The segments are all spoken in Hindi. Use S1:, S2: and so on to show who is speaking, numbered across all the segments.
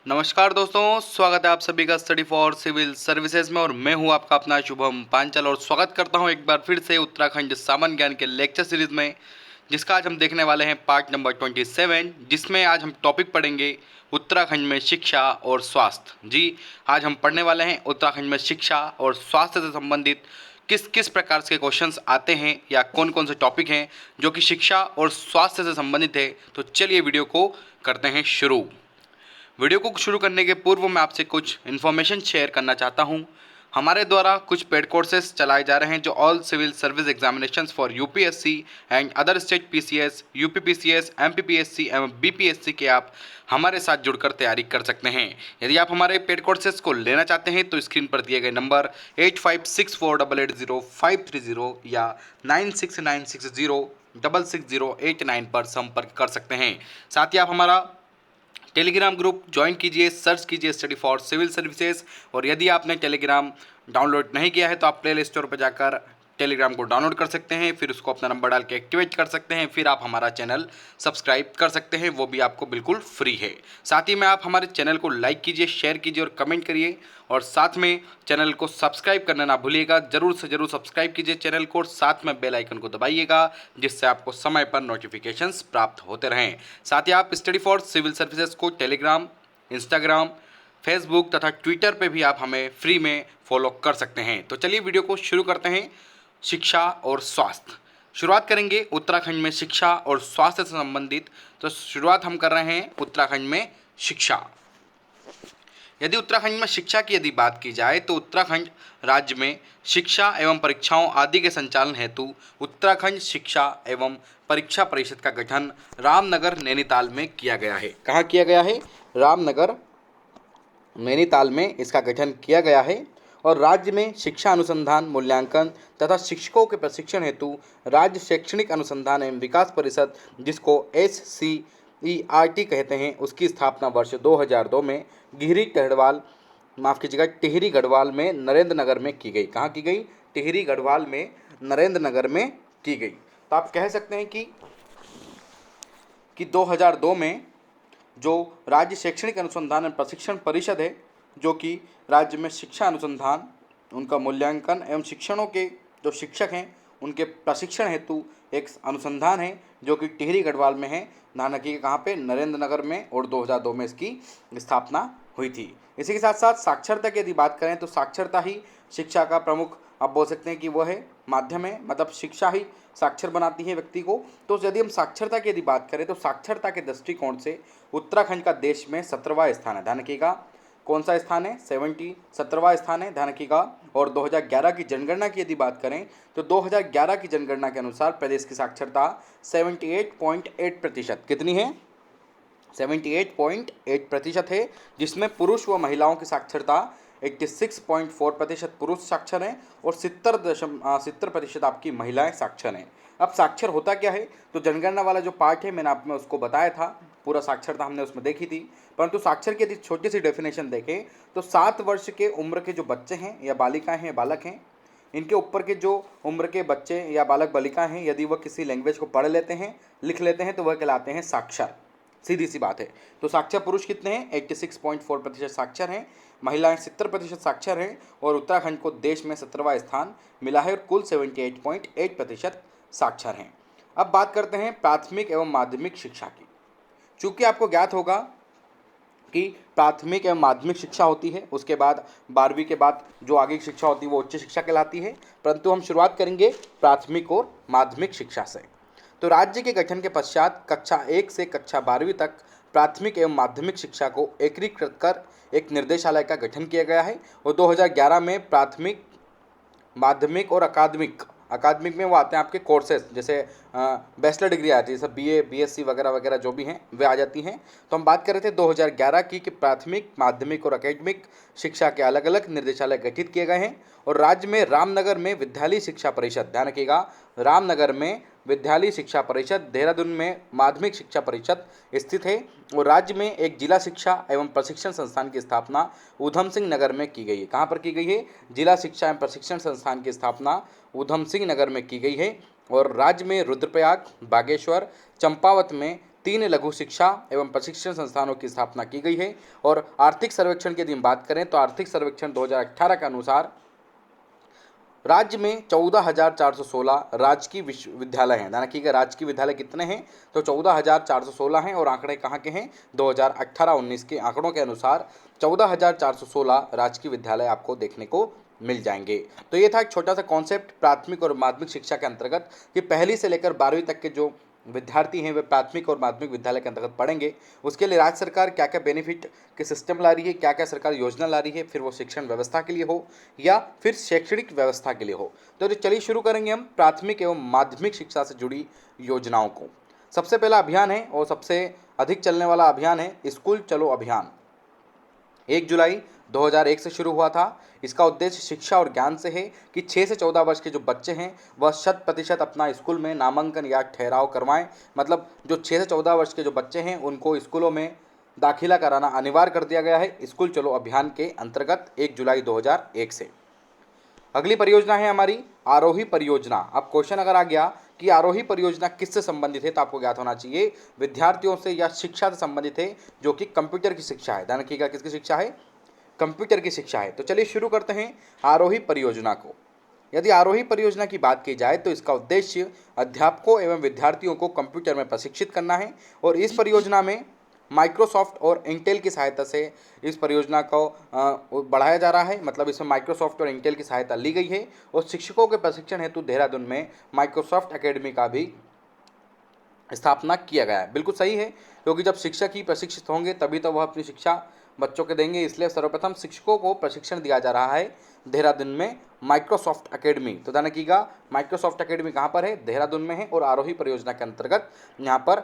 S1: नमस्कार दोस्तों, स्वागत है आप सभी का स्टडी फॉर सिविल सर्विसेज में। और मैं हूं आपका अपना शुभम पांचाल और स्वागत करता हूं एक बार फिर से उत्तराखंड सामान्य ज्ञान के लेक्चर सीरीज में, जिसका आज हम देखने वाले हैं पार्ट नंबर 27, जिसमें आज हम टॉपिक पढ़ेंगे उत्तराखंड में शिक्षा और स्वास्थ्य। जी, आज हम पढ़ने वाले हैं उत्तराखंड में शिक्षा और स्वास्थ्य से संबंधित किस किस प्रकार के क्वेश्चंस आते हैं या कौन कौन से टॉपिक हैं जो कि शिक्षा और स्वास्थ्य से संबंधित है। तो चलिए वीडियो को करते हैं शुरू। वीडियो को शुरू करने के पूर्व मैं आपसे कुछ इन्फॉर्मेशन शेयर करना चाहता हूं। हमारे द्वारा कुछ पेड कोर्सेज चलाए जा रहे हैं जो all civil service examinations for UPSC and other state PCS, UPPCS, MPPSC एवं बीपीएससी के आप हमारे साथ जुड़कर तैयारी कर सकते हैं। यदि आप हमारे पेड कोर्सेज को लेना चाहते हैं तो स्क्रीन पर दिए गए नंबर 8564880530 या 9696066089 पर संपर्क कर सकते हैं। साथ ही आप हमारा टेलीग्राम ग्रुप ज्वाइन कीजिए, सर्च कीजिए स्टडी फॉर सिविल सर्विसेज। और यदि आपने टेलीग्राम डाउनलोड नहीं किया है तो आप प्ले स्टोर पर जाकर टेलीग्राम को डाउनलोड कर सकते हैं, फिर उसको अपना नंबर डाल के एक्टिवेट कर सकते हैं, फिर आप हमारा चैनल सब्सक्राइब कर सकते हैं, वो भी आपको बिल्कुल फ्री है। साथ ही में आप हमारे चैनल को लाइक कीजिए, शेयर कीजिए और कमेंट करिए, और साथ में चैनल को सब्सक्राइब करना ना भूलिएगा। जरूर से जरूर सब्सक्राइब कीजिए चैनल को और साथ में बेल आइकन को दबाइएगा, जिससे आपको समय पर नोटिफिकेशंस प्राप्त होते रहें। साथ ही आप स्टडी फॉर सिविल सर्विसेज को टेलीग्राम, इंस्टाग्राम, फेसबुक तथा ट्विटर पे भी आप हमें फ्री में फॉलो कर सकते हैं। तो चलिए वीडियो को शुरू करते हैं। शिक्षा और स्वास्थ्य, शुरुआत करेंगे उत्तराखंड में शिक्षा और स्वास्थ्य से संबंधित। तो शुरुआत हम कर रहे हैं उत्तराखंड में शिक्षा। यदि उत्तराखंड में शिक्षा की यदि बात की जाए तो उत्तराखंड राज्य में शिक्षा एवं परीक्षाओं आदि के संचालन हेतु उत्तराखंड शिक्षा एवं परीक्षा परिषद का गठन रामनगर नैनीताल में किया गया है। कहाँ किया गया है? रामनगर नैनीताल में इसका गठन किया गया है। और राज्य में शिक्षा अनुसंधान, मूल्यांकन तथा शिक्षकों के प्रशिक्षण हेतु राज्य शैक्षणिक अनुसंधान एवं विकास परिषद, जिसको SCERT कहते हैं, उसकी स्थापना वर्ष 2002 में टिहरी गढ़वाल में नरेंद्र नगर में की गई। कहाँ की गई? टिहरी गढ़वाल में नरेंद्र नगर में की गई। तो आप कह सकते हैं कि 2002 में जो राज्य शैक्षणिक अनुसंधान एवं प्रशिक्षण परिषद है, जो कि राज्य में शिक्षा अनुसंधान, उनका मूल्यांकन एवं शिक्षणों के जो शिक्षक हैं उनके प्रशिक्षण हेतु एक अनुसंधान है, जो कि टिहरी गढ़वाल में है, नानकी के कहाँ पे? नरेंद्र नगर में। और 2002 में इसकी स्थापना हुई थी। इसी के साथ साथ साक्षरता की यदि बात करें तो साक्षरता ही शिक्षा का प्रमुख, आप बोल सकते हैं कि वह है माध्यम है, मतलब शिक्षा ही साक्षर बनाती है व्यक्ति को। तो यदि हम साक्षरता की यदि बात करें तो साक्षरता के दृष्टिकोण से उत्तराखंड का देश में 17वां स्थान है। ध्यान रखिएगा, कौन सा स्थान है? 17वां स्थान है, ध्यान रखिएगा। और 2011 की जनगणना की यदि बात करें तो 2011 की जनगणना के अनुसार प्रदेश की साक्षरता 78.8% कितनी है? 78.8% है, जिसमें पुरुष व महिलाओं की साक्षरता 86.4% पुरुष साक्षर हैं और 70% आपकी महिलाएं साक्षर हैं। अब साक्षर होता क्या है? तो जनगणना वाला जो पार्ट है मैंने आप में उसको बताया था, पूरा साक्षरता हमने उसमें देखी थी। परंतु साक्षर की यदि छोटी सी डेफिनेशन देखें तो 7 वर्ष के उम्र के जो बच्चे हैं या बालिकाएं हैं, बालक हैं, इनके ऊपर के जो उम्र के बच्चे या बालक बालिकाएं हैं, यदि वह किसी लैंग्वेज को पढ़ लेते हैं, लिख लेते हैं, तो वह कहलाते हैं साक्षर। सीधी सी बात है। तो साक्षर पुरुष कितने हैं? 86.4% साक्षर हैं, महिलाएं 70% साक्षर हैं, और उत्तराखंड को देश में 17वां स्थान मिला है और कुल 78.8% साक्षर हैं। अब बात करते हैं प्राथमिक एवं माध्यमिक शिक्षा की। चूँकि आपको ज्ञात होगा कि प्राथमिक एवं माध्यमिक शिक्षा होती है, उसके बाद 12वीं के बाद जो आगे की शिक्षा होती है वो उच्च शिक्षा कहलाती है, परंतु हम शुरुआत करेंगे प्राथमिक और माध्यमिक शिक्षा से। तो राज्य के गठन के पश्चात कक्षा 1 से कक्षा 12वीं तक प्राथमिक एवं माध्यमिक शिक्षा को एकीकृत कर एक निर्देशालय का गठन किया गया है। और 2011 में प्राथमिक, माध्यमिक और अकादमिक में वो आते हैं आपके कोर्सेज, जैसे बैचलर डिग्री आती है, जैसे BA, BSc वगैरह वगैरह जो भी हैं वे आ जाती हैं। तो हम बात कर रहे थे 2011 की कि प्राथमिक, माध्यमिक और अकादमिक शिक्षा के अलग अलग निर्देशालय गठित किए गए हैं। और राज्य में रामनगर में विद्यालय शिक्षा परिषद, ध्यान रखिएगा, रामनगर में विद्यालय शिक्षा परिषद, देहरादून में माध्यमिक शिक्षा परिषद स्थित है। और राज्य में एक जिला शिक्षा एवं प्रशिक्षण संस्थान की स्थापना ऊधम सिंह नगर में की गई है। कहाँ पर की गई है? जिला शिक्षा एवं प्रशिक्षण संस्थान की स्थापना ऊधम सिंह नगर में की गई है। और राज्य में रुद्रप्रयाग, बागेश्वर, चंपावत में 3 लघु शिक्षा एवं प्रशिक्षण संस्थानों की स्थापना की गई है। और आर्थिक सर्वेक्षण की यदि हम बात करें तो आर्थिक सर्वेक्षण 2018 के अनुसार राज्य में 14,416 राजकीय विश्वविद्यालय हैं। ध्यान रखिएगा, राजकीय विद्यालय कितने हैं? तो 14,416 हैं। और आंकड़े कहाँ के हैं? 2018-19 के आंकड़ों के अनुसार 14,416 राजकीय विद्यालय आपको देखने को मिल जाएंगे। तो ये था एक छोटा सा कॉन्सेप्ट प्राथमिक और माध्यमिक शिक्षा के अंतर्गत कि पहली से लेकर 12वीं तक के जो विद्यार्थी हैं वे प्राथमिक और माध्यमिक विद्यालय के अंतर्गत पढ़ेंगे। उसके लिए राज्य सरकार क्या क्या बेनिफिट के सिस्टम ला रही है, क्या क्या सरकार योजना ला रही है, फिर वो शिक्षण व्यवस्था के लिए हो या फिर शैक्षणिक व्यवस्था के लिए हो। तो चलिए शुरू करेंगे हम प्राथमिक एवं माध्यमिक शिक्षा से जुड़ी योजनाओं को। सबसे पहला अभियान है और सबसे अधिक चलने वाला अभियान है स्कूल चलो अभियान। 1 जुलाई 2001 से शुरू हुआ था। इसका उद्देश्य शिक्षा और ज्ञान से है कि 6 से 14 वर्ष के जो बच्चे हैं वह 100% अपना स्कूल में नामांकन या ठहराव करवाएं। मतलब जो 6 से 14 वर्ष के जो बच्चे हैं उनको स्कूलों में दाखिला कराना अनिवार्य कर दिया गया है स्कूल चलो अभियान के अंतर्गत 1 जुलाई 2001 से। अगली परियोजना है हमारी आरोही परियोजना। अब क्वेश्चन अगर आ गया कि आरोही परियोजना किससे संबंधित है तो आपको ज्ञात होना चाहिए विद्यार्थियों से या शिक्षा से संबंधित है, जो कि कंप्यूटर की शिक्षा है। ध्यान रखिएगा, किसकी शिक्षा है? कंप्यूटर की शिक्षा है। तो चलिए शुरू करते हैं आरोही परियोजना को। यदि आरोही परियोजना की बात की जाए तो इसका उद्देश्य अध्यापकों एवं विद्यार्थियों को कंप्यूटर में प्रशिक्षित करना है। और इस परियोजना में माइक्रोसॉफ्ट और इंटेल की सहायता से इस परियोजना को बढ़ाया जा रहा है। मतलब इसमें माइक्रोसॉफ्ट और इंटेल की सहायता ली गई है। और शिक्षकों के प्रशिक्षण हेतु देहरादून में माइक्रोसॉफ्ट एकेडमी का भी स्थापना किया गया है। बिल्कुल सही है, क्योंकि जब शिक्षक ही प्रशिक्षित होंगे तभी तो वह अपनी शिक्षा बच्चों के देंगे। इसलिए सर्वप्रथम शिक्षकों को प्रशिक्षण दिया जा रहा है देहरादून में माइक्रोसॉफ्ट एकेडमी। तो ध्यान रखिएगा, माइक्रोसॉफ्ट एकेडमी कहाँ पर है? देहरादून में है। और आरोही परियोजना के अंतर्गत यहाँ पर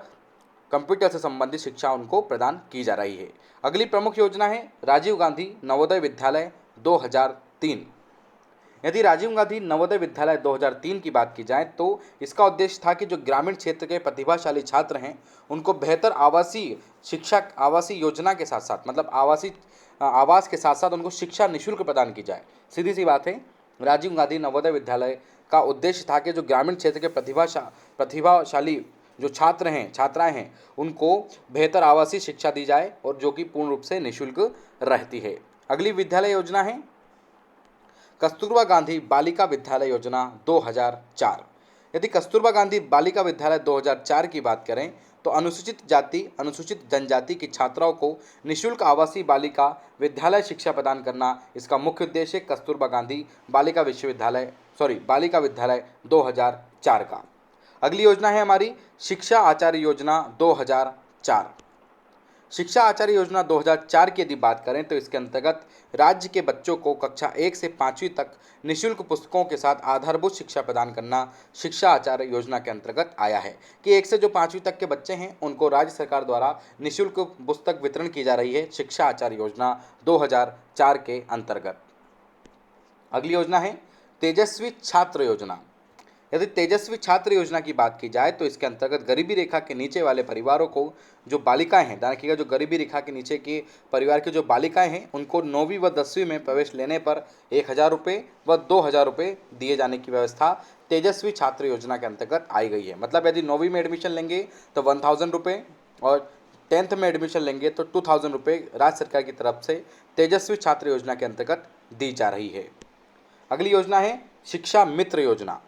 S1: कंप्यूटर से संबंधित शिक्षा उनको प्रदान की जा रही है। अगली प्रमुख योजना है राजीव गांधी नवोदय विद्यालय 2003। यदि राजीव गांधी नवोदय विद्यालय 2003 की बात की जाए तो इसका उद्देश्य था कि जो ग्रामीण क्षेत्र के प्रतिभाशाली छात्र हैं उनको बेहतर आवासीय शिक्षा आवासीय योजना के साथ साथ, मतलब आवास के साथ साथ उनको शिक्षा निःशुल्क प्रदान की जाए। सीधी सी बात है, राजीव गांधी नवोदय विद्यालय का उद्देश्य था कि जो ग्रामीण क्षेत्र के प्रतिभाशाली जो छात्र हैं छात्राएं हैं उनको बेहतर आवासीय शिक्षा दी जाए और जो कि पूर्ण रूप से निःशुल्क रहती है। अगली विद्यालय योजना है कस्तूरबा गांधी बालिका विद्यालय योजना 2004। यदि कस्तूरबा गांधी बालिका विद्यालय 2004 की बात करें तो अनुसूचित जाति अनुसूचित जनजाति की छात्राओं को निःशुल्क आवासीय बालिका शिक्षा प्रदान करना इसका मुख्य उद्देश्य है कस्तूरबा गांधी बालिका विद्यालय 2004 का। अगली योजना है हमारी शिक्षा आचार्य योजना 2004। शिक्षा आचार्य योजना 2004 की यदि बात करें तो इसके अंतर्गत राज्य के बच्चों को कक्षा 1 से 5वीं तक निःशुल्क पुस्तकों के साथ आधारभूत शिक्षा प्रदान करना शिक्षा आचार्य योजना के अंतर्गत आया है कि 1 से जो 5वीं तक के बच्चे हैं उनको राज्य सरकार द्वारा निःशुल्क पुस्तक वितरण की जा रही है शिक्षा आचार्य योजना 2004 के अंतर्गत। अगली योजना है तेजस्वी छात्र योजना। यदि तेजस्वी छात्र योजना की बात की जाए तो इसके अंतर्गत गरीबी रेखा के नीचे वाले परिवारों को जो बालिकाएं हैं, ध्यान रखिएगा, जो गरीबी रेखा के नीचे के परिवार की जो बालिकाएं हैं उनको 9वीं व 10वीं में प्रवेश लेने पर 1,000 रुपये व 2,000 रुपये दिए जाने की व्यवस्था तेजस्वी छात्र योजना के अंतर्गत आई गई है। मतलब यदि 9वीं में एडमिशन लेंगे तो 1,000 रुपये और 10th में एडमिशन लेंगे तो 2,000 रुपये राज्य सरकार की तरफ से तेजस्वी छात्र योजना के अंतर्गत दी जा रही है। अगली योजना है शिक्षा मित्र योजना।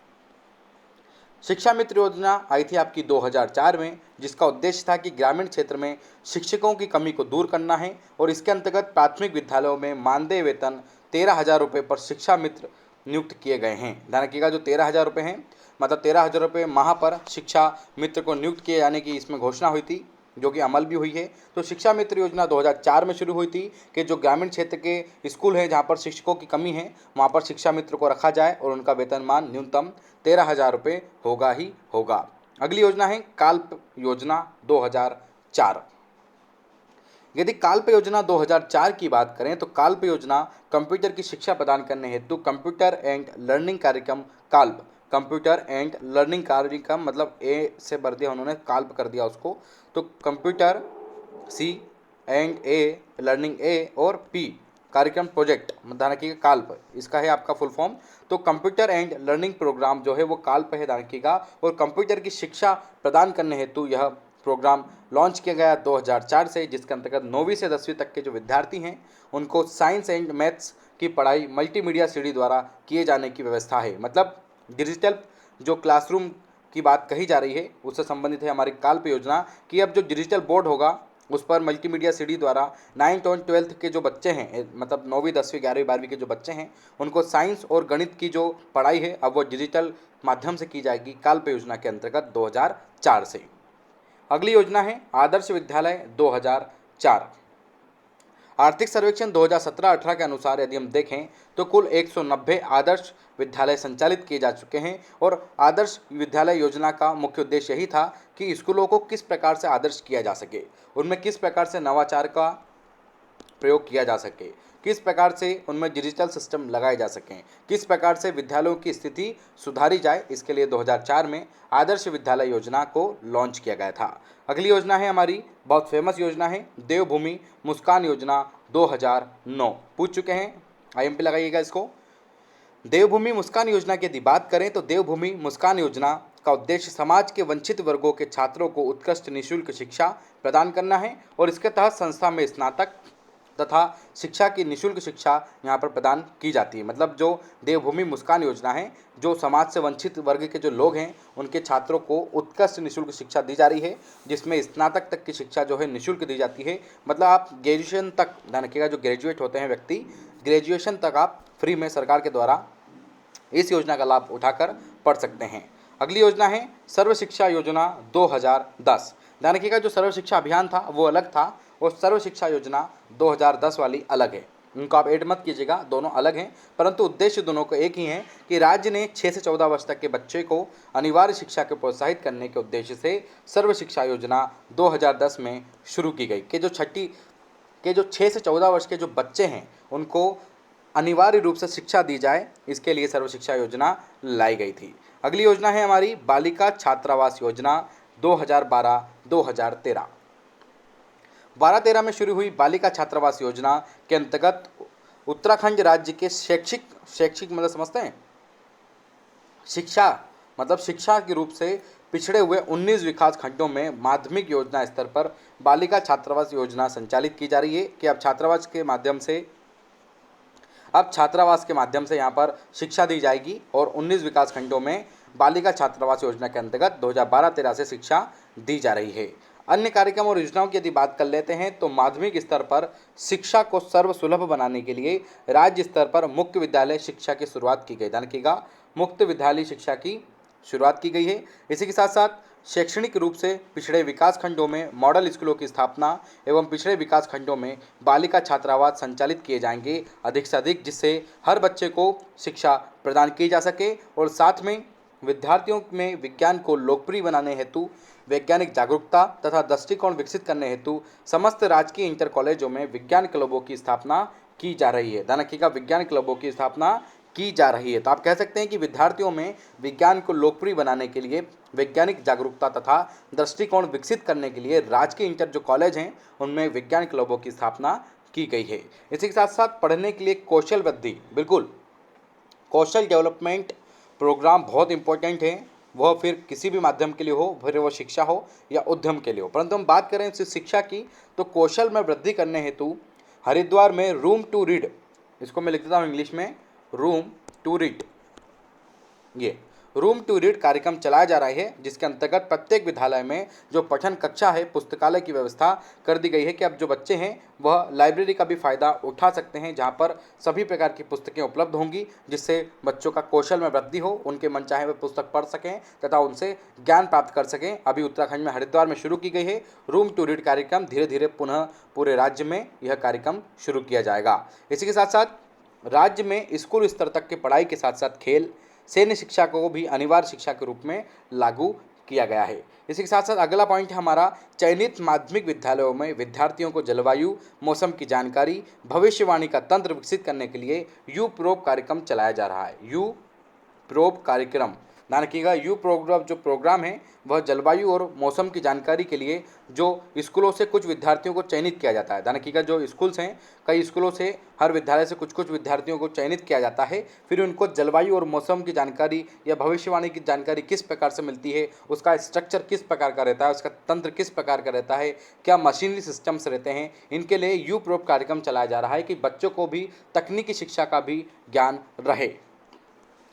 S1: शिक्षा मित्र योजना आई थी आपकी 2004 में, जिसका उद्देश्य था कि ग्रामीण क्षेत्र में शिक्षकों की कमी को दूर करना है। और इसके अंतर्गत प्राथमिक विद्यालयों में मानदेय वेतन 13,000 रुपये पर शिक्षा मित्र नियुक्त किए गए हैं। ध्यान रखिएगा, जो 13,000 रुपये हैं मतलब 13,000 रुपये माह पर शिक्षा मित्र को नियुक्त किए जाने की इसमें घोषणा हुई थी, जो कि अमल भी हुई है। तो शिक्षा मित्र योजना 2004 में शुरू हुई थी कि जो ग्रामीण क्षेत्र के स्कूल हैं जहाँ पर शिक्षकों की कमी है वहाँ पर शिक्षा मित्र को रखा जाए और उनका वेतनमान न्यूनतम 13,000 रुपये होगा ही होगा। अगली योजना है काल्प योजना 2004। यदि काल्प योजना 2004 की बात करें तो काल्प योजना कंप्यूटर की शिक्षा प्रदान करने हेतु कंप्यूटर एंड लर्निंग कार्यक्रम काल्प, कंप्यूटर एंड लर्निंग कार्यक्रम, मतलब ए से भर दिया उन्होंने, काल्प कर दिया उसको। तो computer C and A learning A और पी कार्यक्रम प्रोजेक्ट, ध्यान रखिएगा काल्प इसका है आपका फुल फॉर्म। तो कंप्यूटर एंड लर्निंग प्रोग्राम जो है वो काल्प है, ध्यान रखिएगा। और कंप्यूटर की शिक्षा प्रदान करने हेतु यह प्रोग्राम लॉन्च किया गया 2004 से, जिसके अंतर्गत 9वीं से 10वीं तक के जो विद्यार्थी हैं उनको साइंस एंड मैथ्स की पढ़ाई मल्टीमीडिया सीडी द्वारा किए जाने की व्यवस्था है। मतलब डिजिटल जो क्लासरूम की बात कही जा रही है उससे संबंधित है हमारी काल्प योजना कि अब जो डिजिटल बोर्ड होगा उस पर मल्टीमीडिया सीडी द्वारा 9th और 12th के जो बच्चे हैं, मतलब 9वीं 10वीं 11वीं 12वीं के जो बच्चे हैं उनको साइंस और गणित की जो पढ़ाई है अब वो डिजिटल माध्यम से की जाएगी काल्प योजना के अंतर्गत 2004 से। अगली योजना है आदर्श विद्यालय 2004। आर्थिक सर्वेक्षण 2017-18 के अनुसार यदि हम देखें तो कुल 190 आदर्श विद्यालय संचालित किए जा चुके हैं और आदर्श विद्यालय योजना का मुख्य उद्देश्य यही था कि स्कूलों को किस प्रकार से आदर्श किया जा सके, उनमें किस प्रकार से नवाचार का प्रयोग किया जा सके, किस प्रकार से उनमें डिजिटल सिस्टम लगाए जा सकें, किस प्रकार से विद्यालयों की स्थिति सुधारी जाए। इसके लिए 2004 में आदर्श विद्यालय योजना को लॉन्च किया गया था। अगली योजना है हमारी बहुत फेमस योजना है देवभूमि मुस्कान योजना 2009। पूछ चुके हैं, IMP लगाइएगा इसको। देवभूमि मुस्कान योजना की यदि बात करें तो देवभूमि मुस्कान योजना का उद्देश्य समाज के वंचित वर्गों के छात्रों को उत्कृष्ट निःशुल्क शिक्षा प्रदान करना है और इसके तहत संस्था में स्नातक तथा शिक्षा की निःशुल्क शिक्षा यहाँ पर प्रदान की जाती है। मतलब जो देवभूमि मुस्कान योजना है, जो समाज से वंचित वर्ग के जो लोग हैं उनके छात्रों को उत्कृष्ट निःशुल्क शिक्षा दी जा रही है, जिसमें स्नातक तक की शिक्षा जो है निःशुल्क दी जाती है। मतलब आप ग्रेजुएशन तक, ध्यान रखिएगा, जो ग्रेजुएट होते हैं व्यक्ति, ग्रेजुएशन तक आप फ्री में सरकार के द्वारा इस योजना का लाभ उठाकर पढ़ सकते हैं। अगली योजना है सर्व शिक्षा योजना 2010। ध्यान रखिएगा, जो सर्व शिक्षा अभियान था वो अलग था और सर्व शिक्षा योजना 2010 वाली अलग है। उनको आप ऐड मत कीजिएगा, दोनों अलग हैं, परंतु उद्देश्य दोनों को एक ही है कि राज्य ने 6 से 14 वर्ष तक के बच्चे को अनिवार्य शिक्षा को प्रोत्साहित करने के उद्देश्य से सर्व शिक्षा योजना 2010 में शुरू की गई कि जो 6 से 14 वर्ष के जो बच्चे हैं उनको अनिवार्य रूप से शिक्षा दी जाए, इसके लिए सर्व शिक्षा योजना लाई गई थी। अगली योजना है हमारी बालिका छात्रावास योजना 2012-2013। 12-13 में शुरू हुई बालिका छात्रावास योजना के अंतर्गत उत्तराखंड राज्य के शैक्षिक मतलब समझते हैं, शिक्षा के रूप से पिछड़े हुए 19 विकास खंडों में माध्यमिक योजना स्तर पर बालिका छात्रावास योजना संचालित की जा रही है कि अब छात्रावास के माध्यम से यहाँ पर शिक्षा दी जाएगी और 19 विकास खंडों में बालिका छात्रावास योजना के अंतर्गत 2012-13 से शिक्षा दी जा रही है। अन्य कार्यक्रम और योजनाओं की यदि बात कर लेते हैं तो माध्यमिक स्तर पर शिक्षा को सर्वसुलभ बनाने के लिए राज्य स्तर पर मुक्त विद्यालय शिक्षा की शुरुआत की गई। ध्यान रखिएगा, मुक्त विद्यालय शिक्षा की शुरुआत की गई है। इसी के साथ साथ शैक्षणिक रूप से पिछड़े विकास खंडों में मॉडल स्कूलों की स्थापना एवं पिछड़े विकास खंडों में बालिका छात्रावास संचालित किए जाएंगे अधिक से अधिक, जिससे हर बच्चे को शिक्षा प्रदान की जा सके और साथ में विद्यार्थियों में विज्ञान को लोकप्रिय बनाने हेतु वैज्ञानिक जागरूकता तथा दृष्टिकोण विकसित करने हेतु समस्त राजकीय इंटर कॉलेजों में विज्ञान क्लबों की स्थापना की जा रही है। ध्यान रखिएगा, विज्ञान क्लबों की स्थापना की जा रही है। तो आप कह सकते हैं कि विद्यार्थियों में विज्ञान को लोकप्रिय बनाने के लिए वैज्ञानिक जागरूकता तथा दृष्टिकोण विकसित करने के लिए राजकीय इंटर जो कॉलेज हैं उनमें विज्ञान क्लबों की स्थापना की गई है। इसी के साथ साथ पढ़ने के लिए कौशल वृद्धि, बिल्कुल कौशल डेवलपमेंट प्रोग्राम बहुत इंपॉर्टेंट है, वह फिर किसी भी माध्यम के लिए हो, फिर वो शिक्षा हो या उद्यम के लिए हो। परंतु हम बात करें शिक्षा की तो कौशल में वृद्धि करने हेतु हरिद्वार में रूम टू रीड, इसको मैं लिख देता हूँ इंग्लिश में, रूम टू रीड, ये रूम टू रीड कार्यक्रम चलाया जा रहा है, जिसके अंतर्गत प्रत्येक विद्यालय में जो पठन कक्षा है पुस्तकालय की व्यवस्था कर दी गई है कि अब जो बच्चे हैं वह लाइब्रेरी का भी फ़ायदा उठा सकते हैं, जहां पर सभी प्रकार की पुस्तकें उपलब्ध होंगी, जिससे बच्चों का कौशल में वृद्धि हो, उनके मन चाहे वे पुस्तक पढ़ सकें तथा उनसे ज्ञान प्राप्त कर सकें। अभी उत्तराखंड में हरिद्वार में शुरू की गई है रूम टू रीड कार्यक्रम, धीरे धीरे पुनः पूरे राज्य में यह कार्यक्रम शुरू किया जाएगा। इसी के साथ साथ राज्य में स्कूल स्तर तक की पढ़ाई के साथ साथ खेल सैन्य शिक्षा को भी अनिवार्य शिक्षा के रूप में लागू किया गया है। इसी के साथ साथ अगला पॉइंट है हमारा चयनित माध्यमिक विद्यालयों में विद्यार्थियों को जलवायु मौसम की जानकारी भविष्यवाणी का तंत्र विकसित करने के लिए यू प्रोब कार्यक्रम चलाया जा रहा है। यू प्रोब कार्यक्रम ध्यान रखिएगा, यू प्रोग्राम जो प्रोग्राम है वह जलवायु और मौसम की जानकारी के लिए जो स्कूलों से कुछ विद्यार्थियों को चयनित किया जाता है। ध्यान रखिएगा, जो स्कूल्स हैं, कई स्कूलों से हर विद्यालय से कुछ कुछ विद्यार्थियों को चयनित किया जाता है, फिर उनको जलवायु और मौसम की जानकारी या भविष्यवाणी की जानकारी किस प्रकार से मिलती है, उसका स्ट्रक्चर किस प्रकार का रहता है, उसका तंत्र किस प्रकार का रहता है, क्या मशीनरी सिस्टम्स रहते हैं, इनके लिए यू प्रोब कार्यक्रम चलाया जा रहा है कि बच्चों को भी तकनीकी शिक्षा का भी ज्ञान रहे।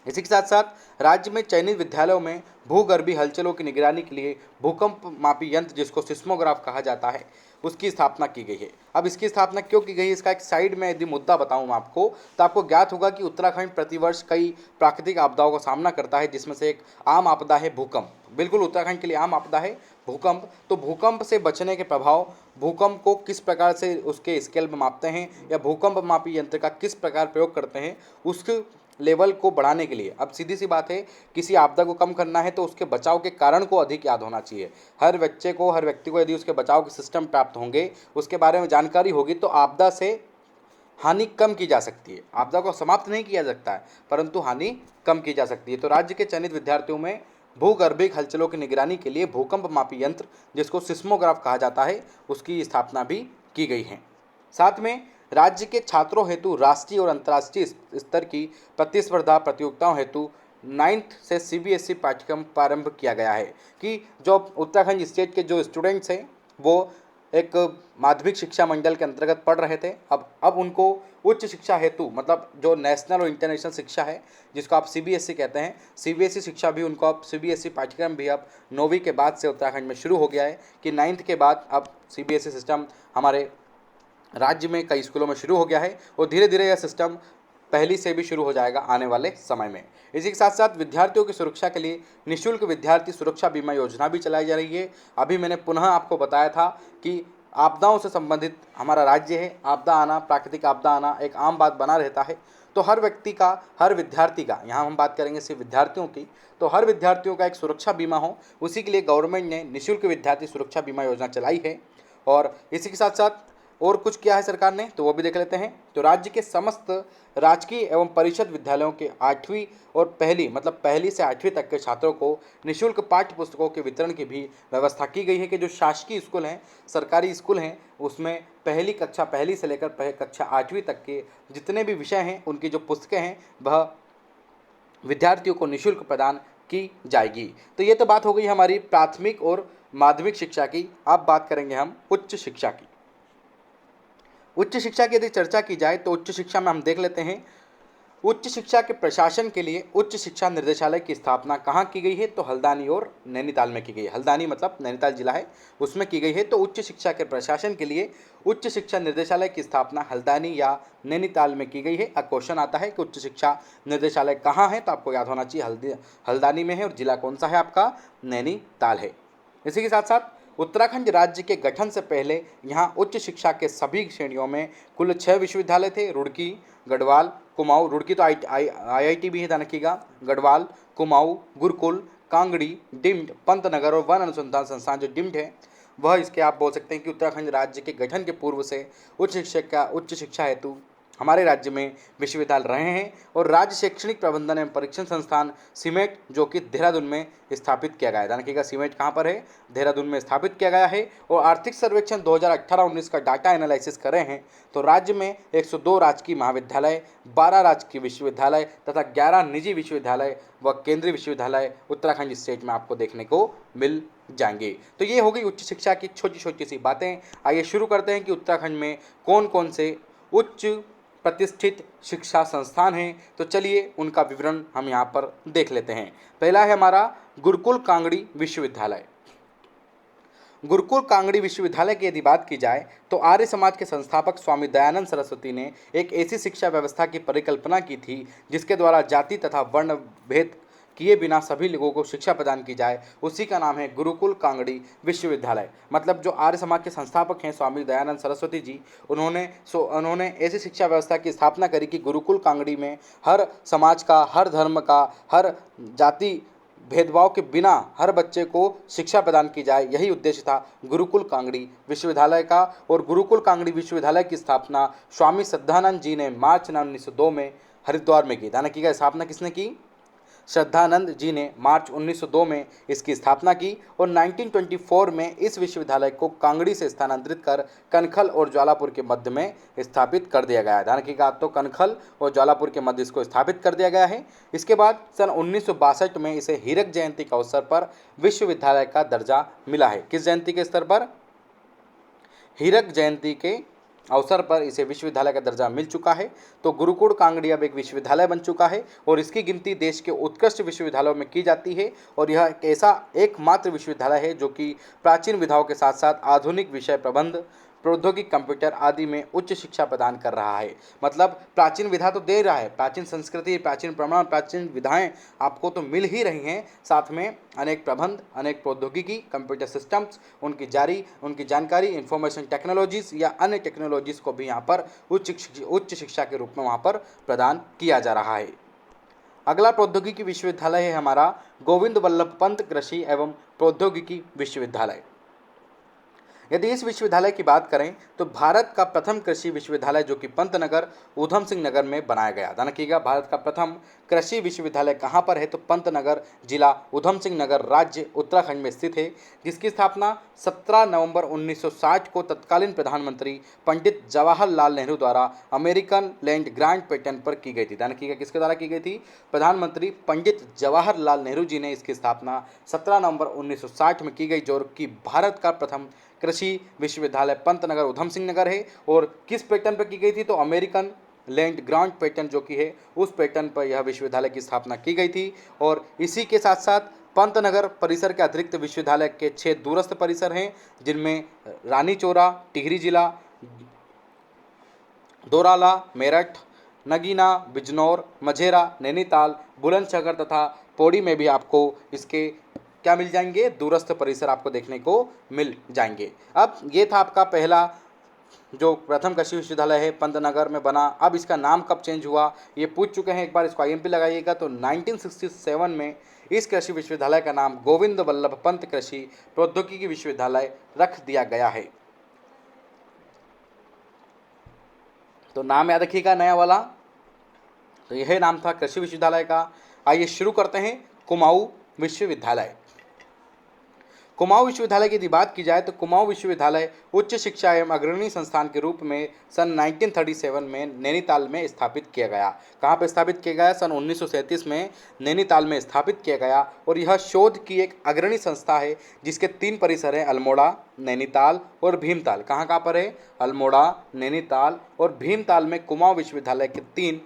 S1: इसी के साथ साथ राज्य में चयनित विद्यालयों में भूगर्भीय हलचलों की निगरानी के लिए भूकंप मापी यंत्र, जिसको सिस्मोग्राफ कहा जाता है, उसकी स्थापना की गई है। अब इसकी स्थापना क्यों की गई है, इसका एक साइड में यदि मुद्दा बताऊं आपको, तो आपको ज्ञात होगा कि उत्तराखंड प्रतिवर्ष कई प्राकृतिक आपदाओं का सामना करता है, जिसमें से एक आम आपदा है भूकंप। बिल्कुल उत्तराखंड के लिए आम आपदा है भूकंप। तो भूकंप से बचने के प्रभाव, भूकंप को किस प्रकार से उसके स्केल में मापते हैं या भूकंप मापी यंत्र का किस प्रकार प्रयोग करते हैं, उसके लेवल को बढ़ाने के लिए, अब सीधी सी बात है, किसी आपदा को कम करना है तो उसके बचाव के कारण को अधिक याद होना चाहिए। हर बच्चे को, हर व्यक्ति को यदि उसके बचाव के सिस्टम प्राप्त होंगे, उसके बारे में जानकारी होगी, तो आपदा से हानि कम की जा सकती है। आपदा को समाप्त नहीं किया जा सकता है, परंतु हानि कम की जा सकती है। तो राज्य के चयनित विद्यार्थियों में भूगर्भिक हलचलों की निगरानी के लिए भूकंप मापी यंत्र, जिसको सिस्मोग्राफ कहा जाता है, उसकी स्थापना भी की गई है। साथ में राज्य के छात्रों हेतु राष्ट्रीय और अंतर्राष्ट्रीय स्तर की प्रतिस्पर्धा प्रतियोगिताओं हेतु 9th से सीबीएसई पाठ्यक्रम प्रारंभ किया गया है कि जो उत्तराखंड स्टेट के जो स्टूडेंट्स हैं वो एक माध्यमिक शिक्षा मंडल के अंतर्गत पढ़ रहे थे, अब उनको उच्च शिक्षा हेतु, मतलब जो नेशनल और इंटरनेशनल शिक्षा है, जिसको आप सीबीएसई कहते हैं, सीबीएसई शिक्षा भी उनको, अब सीबीएसई पाठ्यक्रम भी अब 9वीं के बाद से उत्तराखंड में शुरू हो गया है कि 9th के बाद अब सीबीएसई सिस्टम हमारे राज्य में कई स्कूलों में शुरू हो गया है और धीरे धीरे यह सिस्टम पहली से भी शुरू हो जाएगा आने वाले समय में। इसी के साथ साथ विद्यार्थियों की सुरक्षा के लिए निःशुल्क विद्यार्थी सुरक्षा बीमा योजना भी चलाई जा रही है। अभी मैंने पुनः आपको बताया था कि आपदाओं से संबंधित हमारा राज्य है, आपदा आना, प्राकृतिक आपदा आना एक आम बात बना रहता है। तो हर व्यक्ति का, हर विद्यार्थी का, यहाँ हम बात करेंगे सिर्फ विद्यार्थियों की, तो हर विद्यार्थियों का एक सुरक्षा बीमा हो, उसी के लिए गवर्नमेंट ने निःशुल्क विद्यार्थी सुरक्षा बीमा योजना चलाई है। और इसी के साथ साथ और कुछ किया है सरकार ने, तो वो भी देख लेते हैं। तो राज्य के समस्त राजकीय एवं परिषद विद्यालयों के 8वीं और पहली, मतलब पहली से 8वीं तक के छात्रों को निःशुल्क पाठ्य पुस्तकों के वितरण की भी व्यवस्था की गई है कि जो शासकीय स्कूल हैं, सरकारी स्कूल हैं, उसमें पहली से लेकर कक्षा 8वीं तक के जितने भी विषय हैं, उनकी जो पुस्तकें हैं, वह विद्यार्थियों को निःशुल्क प्रदान की जाएगी। तो ये तो बात हो गई हमारी प्राथमिक और माध्यमिक शिक्षा की। अब बात करेंगे हम उच्च शिक्षा की। उच्च शिक्षा की यदि चर्चा की जाए तो उच्च शिक्षा में हम देख लेते हैं, उच्च शिक्षा के प्रशासन के लिए उच्च शिक्षा निर्देशालय की स्थापना कहाँ की गई है, तो हल्द्वानी और नैनीताल में की गई है। हल्द्वानी मतलब नैनीताल जिला है, उसमें की गई है। तो उच्च शिक्षा के प्रशासन के लिए उच्च शिक्षा निर्देशालय की स्थापना हल्द्वानी या नैनीताल में की गई है। अब क्वेश्चन आता है कि उच्च शिक्षा निर्देशालय कहाँ है, तो आपको याद होना चाहिए हल्द्वानी में है और जिला कौन सा है आपका, नैनीताल है। इसी के साथ साथ उत्तराखंड राज्य के गठन से पहले यहाँ उच्च शिक्षा के सभी श्रेणियों में कुल 6 विश्वविद्यालय थे। रुड़की, गढ़वाल, कुमाऊं, रुड़की तो IIT भी है, ध्यान रखिएगा, गढ़वाल, कुमाऊं, गुरुकुल, कांगड़ी, डिम्ड, पंतनगर और वन अनुसंधान संस्थान जो डिम्ड है, वह इसके आप बोल सकते हैं कि उत्तराखंड राज्य के गठन के पूर्व से उच्च शिक्षा हेतु हमारे राज्य में विश्वविद्यालय रहे हैं। और राज्य शैक्षणिक प्रबंधन एवं परीक्षण संस्थान सीमेट, जो कि देहरादून में स्थापित किया गया है। ध्यान रखिएगा, सीमेट कहाँ पर है, देहरादून में स्थापित किया गया है। और आर्थिक सर्वेक्षण 2018-19 का डाटा एनालिसिस कर रहे हैं तो राज्य में 102 राजकीय महाविद्यालय, 12 राजकीय विश्वविद्यालय तथा 11 निजी विश्वविद्यालय व केंद्रीय विश्वविद्यालय उत्तराखंड स्टेट में आपको देखने को मिल जाएंगे। तो ये हो गई उच्च शिक्षा की छोटी छोटी सी बातें। आइए शुरू करते हैं कि उत्तराखंड में कौन कौन से उच्च प्रतिष्ठित शिक्षा संस्थान हैं। तो चलिए उनका विवरण हम यहाँ पर देख लेते हैं। पहला है हमारा गुरुकुल कांगड़ी विश्वविद्यालय। गुरुकुल कांगड़ी विश्वविद्यालय की यदि बात की जाए तो आर्य समाज के संस्थापक स्वामी दयानंद सरस्वती ने एक ऐसी शिक्षा व्यवस्था की परिकल्पना की थी जिसके द्वारा जाति तथा वर्ण भेद किए बिना सभी लोगों को शिक्षा प्रदान की जाए। उसी का नाम है गुरुकुल कांगड़ी विश्वविद्यालय। मतलब जो आर्य समाज के संस्थापक हैं स्वामी दयानंद सरस्वती जी, उन्होंने ऐसी शिक्षा व्यवस्था की स्थापना करी कि गुरुकुल कांगड़ी में हर समाज का, हर धर्म का, हर जाति भेदभाव के बिना हर बच्चे को शिक्षा प्रदान की जाए। यही उद्देश्य था गुरुकुल कांगड़ी विश्वविद्यालय का। और गुरुकुल कांगड़ी विश्वविद्यालय की स्थापना स्वामी श्रद्धानंद जी ने मार्च 1902 में हरिद्वार में की। ध्यान रखिएगा, स्थापना किसने की, श्रद्धानंद जी ने मार्च 1902 में इसकी स्थापना की और 1924 में इस विश्वविद्यालय को कांगड़ी से स्थानांतरित कर कनखल और ज्वालापुर के मध्य में स्थापित कर दिया गया है। ध्यान रखिएगा, तो कनखल और ज्वालापुर के मध्य इसको स्थापित कर दिया गया है। इसके बाद सन 1962 में इसे हीरक जयंती के अवसर पर विश्वविद्यालय का दर्जा मिला है। किस जयंती के स्तर पर? हीरक जयंती के अवसर पर इसे विश्वविद्यालय का दर्जा मिल चुका है। तो गुरुकुल कांगड़ी अब एक विश्वविद्यालय बन चुका है और इसकी गिनती देश के उत्कृष्ट विश्वविद्यालयों में की जाती है और यह एक ऐसा एकमात्र विश्वविद्यालय है जो कि प्राचीन विधाओं के साथ साथ आधुनिक विषय प्रबंध, प्रौद्योगिक, कंप्यूटर आदि में उच्च शिक्षा प्रदान कर रहा है। मतलब प्राचीन विधा तो दे रहा है, प्राचीन संस्कृति, प्राचीन प्रमाण, प्राचीन विधाएं आपको तो मिल ही रही हैं, साथ में अनेक प्रबंध, अनेक प्रौद्योगिकी, कंप्यूटर सिस्टम्स, उनकी जानकारी, इंफॉर्मेशन टेक्नोलॉजीज या अन्य टेक्नोलॉजीज को भी यहाँ पर उच्च शिक्षा के रूप में वहाँ पर प्रदान किया जा रहा है। अगला प्रौद्योगिकी विश्वविद्यालय है हमारा गोविंद वल्लभ पंत कृषि एवं प्रौद्योगिकी विश्वविद्यालय। यदि इस विश्वविद्यालय की बात करें तो भारत का प्रथम कृषि विश्वविद्यालय जो कि पंतनगर ऊधम सिंह नगर में बनाया गया। ध्यान रखिएगा, भारत का प्रथम कृषि विश्वविद्यालय कहाँ पर है? तो पंतनगर, जिला ऊधम सिंह नगर, राज्य उत्तराखंड में स्थित है, जिसकी स्थापना 17 नवंबर 1960 को तत्कालीन प्रधानमंत्री पंडित जवाहरलाल नेहरू द्वारा अमेरिकन लैंड ग्रांट पेटेंट पर की गई थी। ध्यान रखिएगा, किसके द्वारा की गई थी? प्रधानमंत्री पंडित जवाहरलाल नेहरू जी ने इसकी स्थापना 17 नवंबर 1960 में की गई, जो कि भारत का प्रथम कृषि विश्वविद्यालय पंतनगर ऊधम सिंह नगर है। और किस पैटर्न पर की गई थी? तो अमेरिकन लैंड ग्रांट पैटर्न जो कि है उस पैटर्न पर यह विश्वविद्यालय की स्थापना की गई थी। और इसी के साथ साथ पंतनगर परिसर के अतिरिक्त विश्वविद्यालय के 6 दूरस्थ परिसर हैं, जिनमें रानी चोरा, टिहरी जिला, दोराला, मेरठ, नगीना, बिजनौर, मझेरा, नैनीताल, बुलंदशहर तथा पौड़ी में भी आपको इसके क्या मिल जाएंगे? दूरस्थ परिसर आपको देखने को मिल जाएंगे। अब ये था आपका पहला जो प्रथम कृषि विश्वविद्यालय है पंतनगर में बना। अब इसका नाम कब चेंज हुआ ये पूछ चुके हैं, एक बार इसको IMP लगाइएगा। तो 1967 में इस कृषि विश्वविद्यालय का नाम गोविंद वल्लभ पंत कृषि प्रौद्योगिकी विश्वविद्यालय रख दिया गया है। तो नाम याद रखिएगा नया वाला, तो यह नाम था कृषि विश्वविद्यालय का। आइए शुरू करते हैं कुमाऊं विश्वविद्यालय। कुमाऊं विश्वविद्यालय की यदि बात की जाए तो कुमाऊं विश्वविद्यालय उच्च शिक्षा एवं अग्रणी संस्थान के रूप में सन 1937 में नैनीताल में स्थापित किया गया। कहाँ पर स्थापित किया गया? सन 1937 में नैनीताल में स्थापित किया गया और यह शोध की एक अग्रणी संस्था है, जिसके 3 परिसर हैं, अल्मोड़ा, नैनीताल और भीमताल। कहाँ कहाँ पर है? अल्मोड़ा, नैनीताल और भीमताल में कुमाऊं विश्वविद्यालय के 3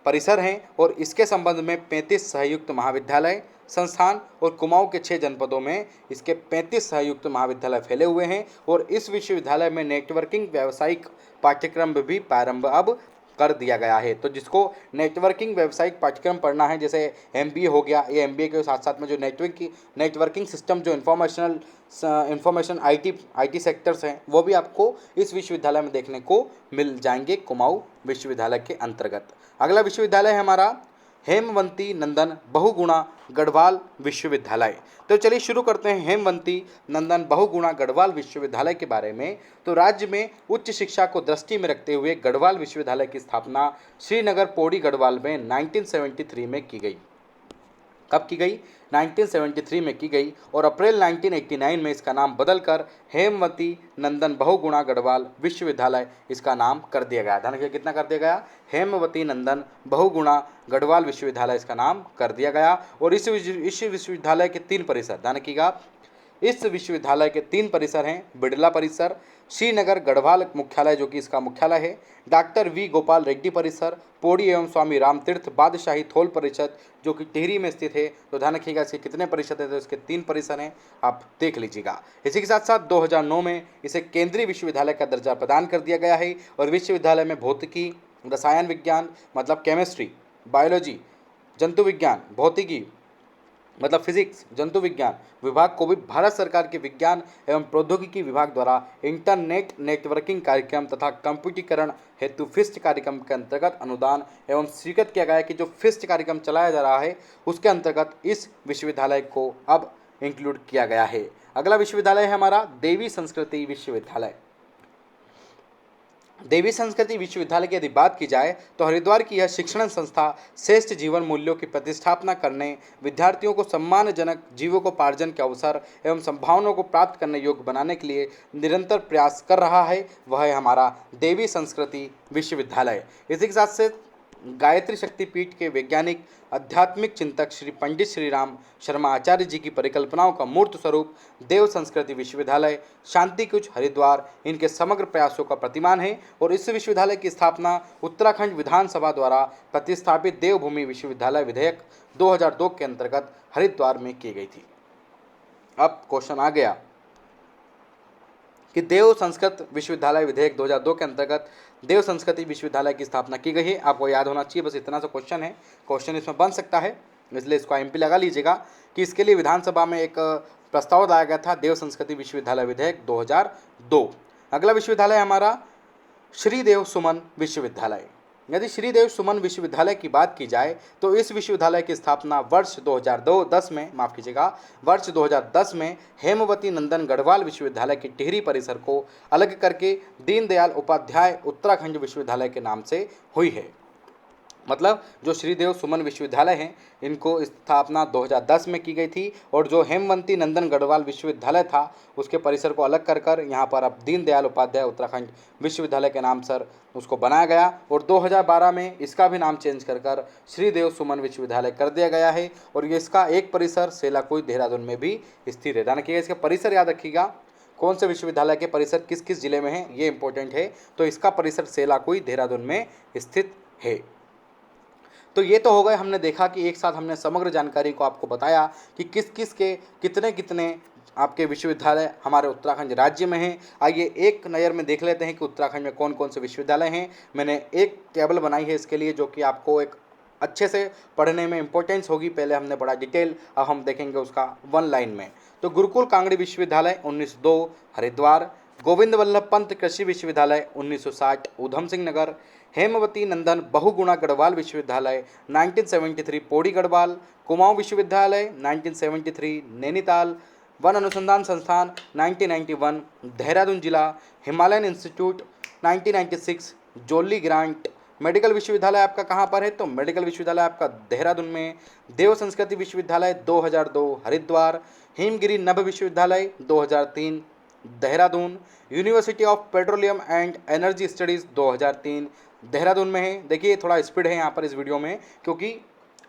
S1: परिसर हैं और इसके संबंध में 35 सहयुक्त महाविद्यालय संस्थान और कुमाऊं के 6 जनपदों में इसके 35 सहयुक्त महाविद्यालय फैले हुए हैं। और इस विश्वविद्यालय में नेटवर्किंग व्यावसायिक पाठ्यक्रम भी प्रारंभ अब कर दिया गया है। तो जिसको नेटवर्किंग व्यावसायिक पाठ्यक्रम पढ़ना है, जैसे MBA हो गया, ये MBA के साथ साथ में जो नेटवर्किंग सिस्टम, जो इंफॉर्मेशन IT सेक्टर्स हैं, वो भी आपको इस विश्वविद्यालय में देखने को मिल जाएंगे कुमाऊं विश्वविद्यालय के अंतर्गत। अगला विश्वविद्यालय है हमारा हेमवंती नंदन बहुगुणा गढ़वाल विश्वविद्यालय। तो चलिए शुरू करते हैं हेमवंती नंदन बहुगुणा गढ़वाल विश्वविद्यालय के बारे में। तो राज्य में उच्च शिक्षा को दृष्टि में रखते हुए गढ़वाल विश्वविद्यालय की स्थापना श्रीनगर पौड़ी गढ़वाल में 1973 में की गई। कब की गई? 1973 में की गई और अप्रैल 1989 में इसका नाम बदलकर हेमवती नंदन बहुगुणा गढ़वाल विश्वविद्यालय इसका नाम कर दिया गया। ध्यान रखिए, कितना कर दिया गया? हेमवती नंदन बहुगुणा गढ़वाल विश्वविद्यालय इसका नाम कर दिया गया। और इस विश्वविद्यालय के 3 परिसर, ध्यान रखिएगा, इस विश्वविद्यालय के 3 परिसर हैं, बिड़ला परिसर, श्रीनगर गढ़वाल मुख्यालय जो कि इसका मुख्यालय है, डॉक्टर V गोपाल रेड्डी परिसर, पौड़ी एवं स्वामी रामतीर्थ बादशाही थोल परिषद जो कि टिहरी में स्थित है। तो ध्यान रखिएगा इसके कितने परिषद हैं? तो इसके 3 परिसर हैं, आप देख लीजिएगा। इसी के साथ साथ 2009 में इसे केंद्रीय विश्वविद्यालय का दर्जा प्रदान कर दिया गया है और विश्वविद्यालय में भौतिकी, रसायन विज्ञान मतलब केमिस्ट्री, बायोलॉजी, जंतु विज्ञान, भौतिकी मतलब फिजिक्स, जंतु विज्ञान विभाग को भी भारत सरकार के विज्ञान एवं प्रौद्योगिकी विभाग द्वारा इंटरनेट नेटवर्किंग कार्यक्रम तथा कंप्यूटरीकरण हेतु फिस्ट कार्यक्रम के अंतर्गत अनुदान एवं स्वीकृत किया गया है कि जो फिस्ट कार्यक्रम चलाया जा रहा है उसके अंतर्गत इस विश्वविद्यालय को अब इंक्लूड किया गया है। अगला विश्वविद्यालय है हमारा देवी संस्कृति विश्वविद्यालय। देवी संस्कृति विश्वविद्यालय की यदि बात की जाए तो हरिद्वार की यह शिक्षण संस्था श्रेष्ठ जीवन मूल्यों की प्रतिष्ठापना करने, विद्यार्थियों को सम्मानजनक जीविकोपार्जन के अवसर एवं संभावनाओं को प्राप्त करने योग्य बनाने के लिए निरंतर प्रयास कर रहा है। वह है हमारा देवी संस्कृति विश्वविद्यालय। इसी के साथ से गायत्री शक्तिपीठ के वैज्ञानिक आध्यात्मिक चिंतक श्री पंडित श्री राम शर्मा आचार्य जी की परिकल्पनाओं का मूर्त स्वरूप देव संस्कृति विश्वविद्यालय शांति कुंज हरिद्वार इनके समग्र प्रयासों का प्रतिमान है और इस विश्वविद्यालय की स्थापना उत्तराखंड विधानसभा द्वारा प्रतिस्थापित देवभूमि विश्वविद्यालय विधेयक 2002 के अंतर्गत हरिद्वार में की गई थी। अब क्वेश्चन आ गया कि देव संस्कृत विश्वविद्यालय विधेयक 2002 के अंतर्गत देव संस्कृति विश्वविद्यालय की स्थापना की गई है। आपको याद होना चाहिए, बस इतना सा क्वेश्चन है, क्वेश्चन इसमें बन सकता है, इसलिए इसको एमपी लगा लीजिएगा कि इसके लिए विधानसभा में एक प्रस्ताव लाया गया था, देव संस्कृति विश्वविद्यालय विधेयक 2002। अगला विश्वविद्यालय हमारा श्रीदेव सुमन विश्वविद्यालय। यदि श्रीदेव सुमन विश्वविद्यालय की बात की जाए तो इस विश्वविद्यालय की स्थापना वर्ष 2010 में वर्ष 2010 में हेमवती नंदन गढ़वाल विश्वविद्यालय की टिहरी परिसर को अलग करके दीनदयाल उपाध्याय उत्तराखंड विश्वविद्यालय के नाम से हुई है। मतलब जो श्रीदेव सुमन विश्वविद्यालय हैं इनको स्थापना 2010 में की गई थी और जो हेमवती नंदन गढ़वाल विश्वविद्यालय था उसके परिसर को अलग कर यहाँ पर अब दीनदयाल उपाध्याय उत्तराखंड विश्वविद्यालय के नाम सर उसको बनाया गया और 2012 में इसका भी नाम चेंज कर श्रीदेव सुमन विश्वविद्यालय कर दिया गया है। और ये इसका एक परिसर सेलाकुई देहरादून में भी स्थित है। ध्यान रखिएगा, इसका परिसर याद रखिएगा, कौन से विश्वविद्यालय के परिसर किस किस जिले में है ये इंपॉर्टेंट है। तो इसका परिसर सेलाकुई देहरादून में स्थित है। तो ये तो हो गए, हमने देखा कि एक साथ हमने समग्र जानकारी को आपको बताया कि किस किस के कितने कितने आपके विश्वविद्यालय हमारे उत्तराखंड राज्य में हैं। आइए एक नज़र में देख लेते हैं कि उत्तराखंड में कौन कौन से विश्वविद्यालय हैं। मैंने एक टेबल बनाई है इसके लिए जो कि आपको एक अच्छे से पढ़ने में इंपॉर्टेंस होगी। पहले हमने बड़ा डिटेल, अब हम देखेंगे उसका वन लाइन में। तो गुरुकुल कांगड़ी विश्वविद्यालय 1902 हरिद्वार, गोविंद वल्लभ पंत कृषि विश्वविद्यालय 1960 ऊधम सिंह नगर, हेमवती नंदन बहुगुणा गढ़वाल विश्वविद्यालय 1973 पौड़ी गढ़वाल, कुमाऊं विश्वविद्यालय 1973 नैनीताल, वन अनुसंधान संस्थान 1991 देहरादून जिला, हिमालयन इंस्टीट्यूट 1996 जोली ग्रांट, मेडिकल विश्वविद्यालय आपका कहाँ पर है तो मेडिकल विश्वविद्यालय आपका देहरादून में, देव संस्कृति विश्वविद्यालय 2002 हरिद्वार, हिमगिरी नभ विश्वविद्यालय 2003 Dehradun, university of petroleum and energy studies 2003 Dehradun में है। देखिए थोड़ा स्पीड है यहाँ पर इस वीडियो में क्योंकि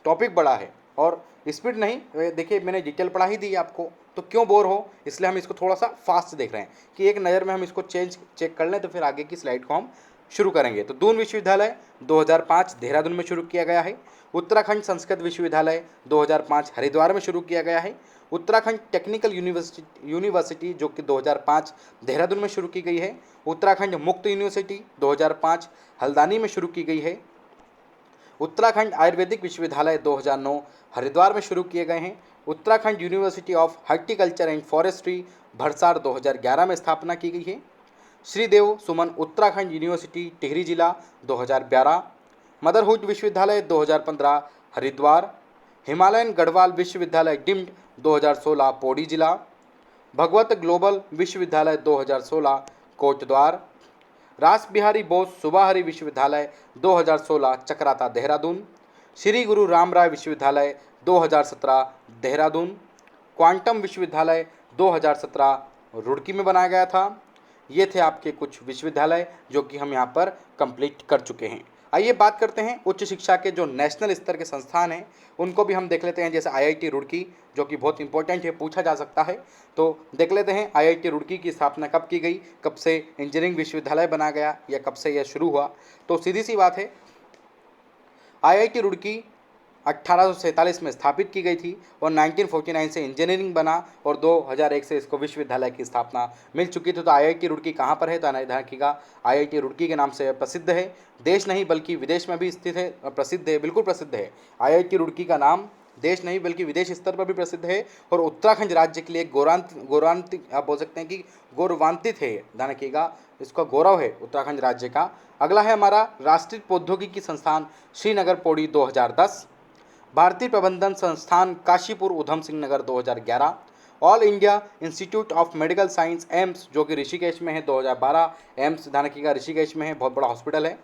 S1: टॉपिक बड़ा है और स्पीड नहीं, देखिए मैंने डिटेल पढ़ा ही दी आपको तो क्यों बोर हो, इसलिए हम इसको थोड़ा सा फास्ट देख रहे हैं कि एक नज़र में हम इसको चेक कर लें तो फिर आगे की स्लाइड को हम शुरू करेंगे। तो दून विश्वविद्यालय 2005 देहरादून में शुरू किया गया है। उत्तराखंड संस्कृत विश्वविद्यालय 2005 हरिद्वार में शुरू किया गया है। उत्तराखंड टेक्निकल यूनिवर्सिटी जो कि 2005 देहरादून में शुरू की गई है। उत्तराखंड मुक्त यूनिवर्सिटी 2005 हल्द्वानी में शुरू की गई है। उत्तराखंड आयुर्वेदिक विश्वविद्यालय 2009 हरिद्वार में शुरू किए गए हैं। Uttarakhand university of horticulture and forestry Bharsar 2011 में स्थापना की गई है। श्रीदेव सुमन उत्तराखंड यूनिवर्सिटी टिहरी जिला 2011, मदरहुड विश्वविद्यालय 2015 हरिद्वार, हिमालयन गढ़वाल विश्वविद्यालय डिम्ड 2016 पौड़ी जिला, भगवत ग्लोबल विश्वविद्यालय 2016 कोटद्वार, रास बिहारी बोस सुबाहरी विश्वविद्यालय 2016 चक्राता देहरादून, श्री गुरु रामराय विश्वविद्यालय 2017 देहरादून, क्वांटम विश्वविद्यालय 2017 रुड़की में बनाया गया था। ये थे आपके कुछ विश्वविद्यालय जो कि हम यहाँ पर कंप्लीट कर चुके हैं। आइए बात करते हैं उच्च शिक्षा के जो नेशनल स्तर के संस्थान हैं उनको भी हम देख लेते हैं। जैसे आईआईटी रुड़की जो कि बहुत इंपॉर्टेंट है, पूछा जा सकता है, तो देख लेते हैं आईआईटी रुड़की की स्थापना कब की गई, कब से इंजीनियरिंग विश्वविद्यालय बना गया या कब से यह शुरू हुआ। तो सीधी सी बात है, आईआईटी रुड़की 1847 में स्थापित की गई थी और 1949 से इंजीनियरिंग बना और 2001 से इसको विश्वविद्यालय की स्थापना मिल चुकी थी। तो आईआईटी रुड़की कहाँ पर है तो ध्यान रखिएगा, आईआईटी रुड़की के नाम से प्रसिद्ध है, देश नहीं बल्कि विदेश में भी स्थित है, प्रसिद्ध है, बिल्कुल प्रसिद्ध है। आईआईटी रुड़की का नाम देश नहीं बल्कि विदेश स्तर पर भी प्रसिद्ध है और उत्तराखंड राज्य के लिए गौरवान्वित आप बोल सकते हैं कि गौरवान्वित है। ध्यान रखिएगा, इसका गौरव है उत्तराखंड राज्य का। अगला है हमारा राष्ट्रीय प्रौद्योगिकी संस्थान श्रीनगर पौड़ी 2010, भारतीय प्रबंधन संस्थान Kashipur Udham Singh Nagar 2011, all India institute of medical science AIIMS जो कि ऋषिकेश में है 2012, एम्स ध्यान रखिएगा ऋषिकेश में है, बहुत बड़ा हॉस्पिटल है